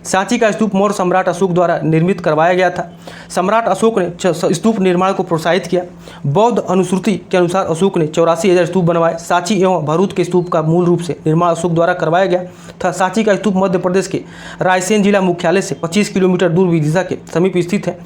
सांची का स्तूप मौर्य सम्राट अशोक द्वारा निर्मित करवाया गया था। सम्राट अशोक ने स्तूप निर्माण को प्रोत्साहित किया। बौद्ध अनुश्रुति के अनुसार अशोक ने 84,000 स्तूप बनवाए। सांची एवं भरूच के स्तूप का मूल रूप से निर्माण अशोक द्वारा करवाया गया था। सांची का स्तूप मध्य प्रदेश के रायसेन जिला मुख्यालय से 25 किलोमीटर दूर विदिशा के समीप स्थित है।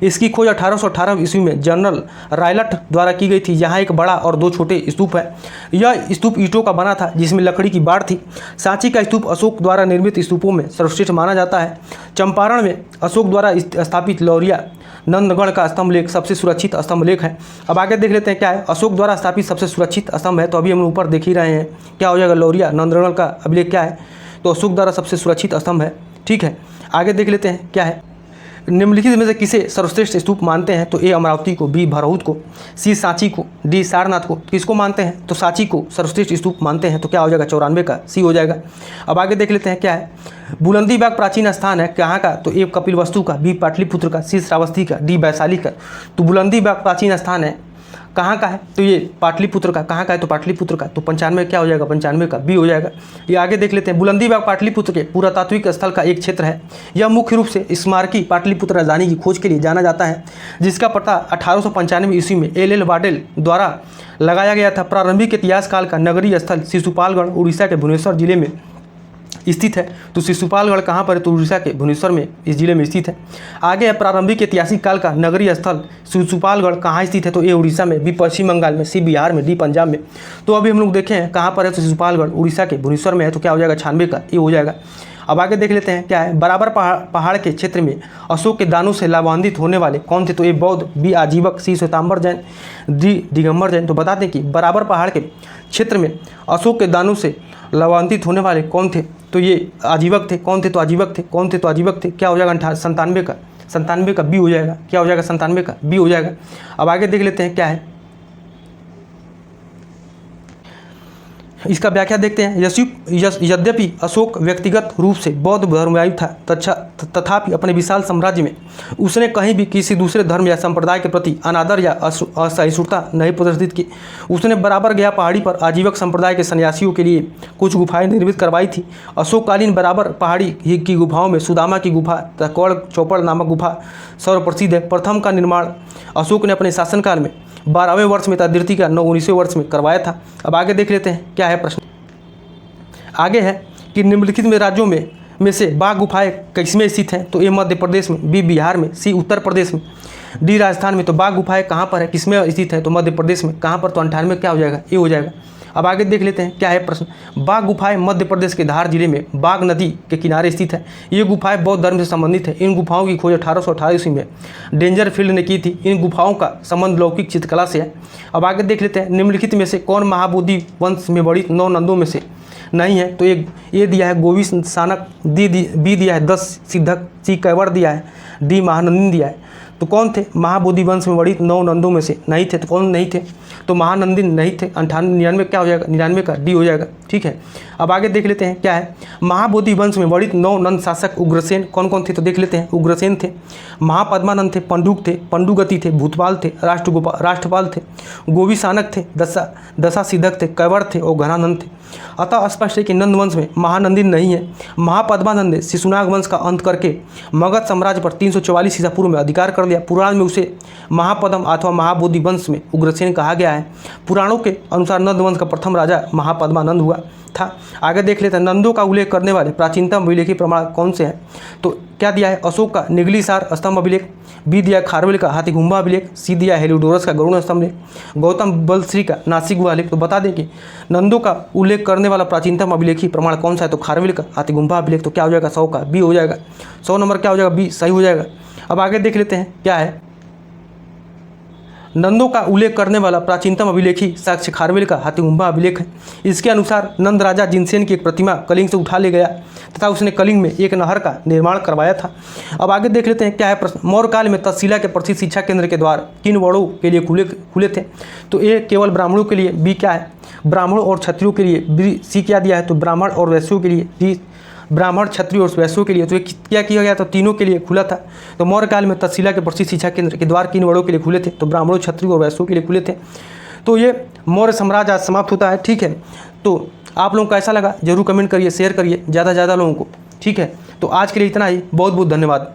इसकी खोज 1818 ईस्वी में जनरल रायलट द्वारा की गई थी। यहाँ एक बड़ा और 2 छोटे स्तूप है। यह स्तूप ईंटों का बना था जिसमें लकड़ी की बाड़ थी। सांची का स्तूप अशोक द्वारा निर्मित स्तूपों में सर्वश्रेष्ठ माना जाता है। चंपारण में अशोक द्वारा स्थापित लौरिया नंदगढ़ का स्तंभ लेख सबसे सुरक्षित स्तंभ लेख है। अब आगे देख लेते हैं क्या है अशोक द्वारा स्थापित सबसे सुरक्षित स्तंभ है। तो अभी हम ऊपर देख ही रहे हैं क्या हो जाएगा, लौरिया नंदगढ़ का अभिलेख क्या है, तो अशोक द्वारा सबसे सुरक्षित स्तंभ है। ठीक है, आगे देख लेते हैं क्या है। निम्नलिखित में से किसे सर्वश्रेष्ठ स्तूप मानते हैं? तो ए अमरावती को, बी भरहुत को, सी सांची को, डी सारनाथ को। किसको मानते हैं? तो सांची को सर्वश्रेष्ठ स्तूप मानते हैं। तो क्या हो जाएगा 94 का सी हो जाएगा। अब आगे देख लेते हैं क्या है। बुलंदी बाग प्राचीन स्थान है कहाँ का? तो ए कपिलवस्तु का, बी पाटलिपुत्र का, सी श्रावस्ती का, डी वैशाली का। तो बुलंदी बाग प्राचीन स्थान है कहाँ का है? तो ये पाटलिपुत्र का। कहाँ का है? तो पाटलिपुत्र का। तो 95 क्या हो जाएगा? 95 का बी हो जाएगा। ये आगे देख लेते हैं। बुलंदी बाग पाटलिपुत्र के पुरातात्विक स्थल का एक क्षेत्र है। यह मुख्य रूप से स्मारकी पाटलिपुत्र राजधानी की खोज के लिए जाना जाता है, जिसका पता 1895 ईस्वी में एल वाडेल द्वारा लगाया गया था। प्रारंभिक इतिहास काल का नगरीय स्थल शिशुपालगढ़ उड़ीसा के भुवनेश्वर जिले में स्थित है। तो शिशुपालगढ़ कहाँ पर है? तो उड़ीसा के भुवनेश्वर में इस जिले में स्थित है। आगे है प्रारंभिक ऐतिहासिक काल का नगरीय स्थल शिशुपालगढ़ कहाँ स्थित है? तो ए उड़ीसा में, बी पश्चिम बंगाल में, सी बिहार में, डी पंजाब में। तो अभी हम लोग देखें हैं कहाँ पर है? तो शिशुपालगढ़ उड़ीसा के भुवनेश्वर में है। तो क्या हो जाएगा? 96 का ये हो जाएगा। अब आगे देख लेते हैं क्या है। बराबर पहाड़ के क्षेत्र में अशोक के दानों से लाभान्वित होने वाले कौन थे? तो ए बौद्ध, बी आजीवक, सी श्वेतांबर जैन, डी दिगंबर जैन। तो बता दें कि बराबर पहाड़ के क्षेत्र में अशोक के दानों से लाभान्वित होने वाले कौन थे? तो ये आजीवक थे। कौन थे? तो आजीवक थे। कौन थे? तो आजीवक थे। क्या हो जाएगा? 97 का, 97 का बी हो जाएगा। क्या हो जाएगा? 97 का बी हो जाएगा। अब आगे देख लेते हैं क्या है। इसका व्याख्या देखते हैं। यद्यपि अशोक व्यक्तिगत रूप से बौद्ध धर्मावलंबी था, तथापि अपने विशाल साम्राज्य में उसने कहीं भी किसी दूसरे धर्म या संप्रदाय के प्रति अनादर या असहिष्णुता नहीं प्रदर्शित की। उसने बराबर गया पहाड़ी पर आजीवक संप्रदाय के सन्यासियों के लिए कुछ गुफाएं निर्मित करवाई थी। अशोककालीन बराबर पहाड़ी की गुफाओं में सुदामा की गुफा, तकौड़ चौपड़ नामक गुफा सर्वप्रसिद्ध है। प्रथम का निर्माण अशोक ने अपने शासनकाल में 12वें वर्ष में तथा द्वितीय का 19वें वर्ष में करवाया था। अब आगे देख लेते हैं क्या है प्रश्न। आगे है कि निम्नलिखित में राज्यों में से बाघ गुफाएं किसमें स्थित हैं? तो ए मध्य प्रदेश में, बी बिहार में, सी उत्तर प्रदेश में, डी राजस्थान में। तो बाघ गुफाएं कहाँ पर है, किसमें स्थित है? तो मध्य प्रदेश में। कहाँ पर? तो 98 क्या हो जाएगा? ए हो जाएगा। अब आगे देख लेते हैं क्या है प्रश्न। बाघ गुफाएं मध्य प्रदेश के धार जिले में बाघ नदी के किनारे स्थित है। ये गुफाएं बौद्ध धर्म से संबंधित है। इन गुफाओं की खोज 1818 ईस्वी में डेंजरफील्ड ने की थी। इन गुफाओं का संबंध लौकिक चित्रकला से है। अब आगे देख लेते हैं। निम्नलिखित में से कौन महाबोधि वंश में बड़ी 9 नंदों में से नहीं है? तो एक ए दिया है गोवी सानक, बी दिया है 10 सिद्धक, सी कैवर दिया है, डी महानंदिन दिया है। तो कौन थे? महाबोधि वंश में बड़ी 9 नंदों में से नहीं थे। तो कौन नहीं थे? तो महानंदिन नहीं थे। 99 क्या हो जाएगा? 99 का डी हो जाएगा। ठीक है, अब आगे देख लेते हैं क्या है। महाबोधि वंश में बड़ी 9 नंद शासक उग्रसेन कौन कौन थे? तो देख लेते हैं। उग्रसेन थे, महापद्मानंद थे, पंडुक थे, पंडुगति थे, भूतपाल थे, राष्ट्रपाल थे, गोवी सानक थे, दशा सिद्धक थे, कैवर थे और घनानंद थे। अतः स्पष्ट है कि नंद वंश में महानंदिन नहीं है। महापद्मानंद ने शिशुनाग वंश का अंत करके मगध साम्राज्य पर 344 ईसा पूर्व में अधिकार कर लिया। पुराण में उसे महापद्म अथवा महाबोधि वंश में उग्रसेन कहा गया है। पुराणों के अनुसार नंद वंश का प्रथम राजा महापद्मानंद हुआ था। आगे देख लेते हैं। नंदों का उल्लेख करने वाले प्राचीनतम अभिलेखीय प्रमाण कौन से हैं? तो क्या दिया है? अशोक का निगलीसार स्तंभ अभिलेख, बी दिया खारवेल का हाथीगुम्बा अभिलेख, सी दिया हेलियोडोरस का गरुड़ स्तंभ, गौतम बलश्री का नासिक अभिलेख। तो बता दें कि नंदों का उल्लेख करने वाला प्राचीनतम अभिलेखीय प्रमाण कौन सा है? तो खारवेल का हाथीगुम्बा अभिलेख। तो क्या हो जाएगा? 100 का बी हो जाएगा। 100 नंबर क्या हो जाएगा? बी सही हो जाएगा। अब आगे देख लेते हैं क्या है। नंदों का उल्लेख करने वाला प्राचीनतम अभिलेखी साक्ष्य खारवेल का हाथीगुम्बा अभिलेख है। इसके अनुसार नंद राजा जिनसेन की एक प्रतिमा कलिंग से उठा ले गया तथा उसने कलिंग में एक नहर का निर्माण करवाया था। अब आगे देख लेते हैं क्या है प्रश्न। मौर्य काल में तक्षशिला के प्रसिद्ध शिक्षा केंद्र के द्वार किन वर्णों के लिए खुले थे? तो ए केवल ब्राह्मणों के लिए, बी क्या है? ब्राह्मणों और क्षत्रियों के लिए, बी सी क्या दिया है? तो ब्राह्मण और वैश्यों के लिए, डी ब्राह्मण क्षत्रिय और वैश्यों के लिए। तो ये क्या किया गया? तो तीनों के लिए खुला था। तो मौर्य काल में तक्षशिला के प्रसिद्ध शिक्षा केंद्र के द्वार किन वर्णों के लिए खुले थे? तो ब्राह्मणों, क्षत्रिय और वैश्यों के लिए खुले थे। तो ये मौर्य साम्राज्य आज समाप्त होता है। ठीक है, तो आप लोगों को कैसा लगा जरूर कमेंट करिए, शेयर करिए ज़्यादा से ज़्यादा लोगों को। ठीक है, तो तो आज के लिए इतना ही, बहुत बहुत धन्यवाद।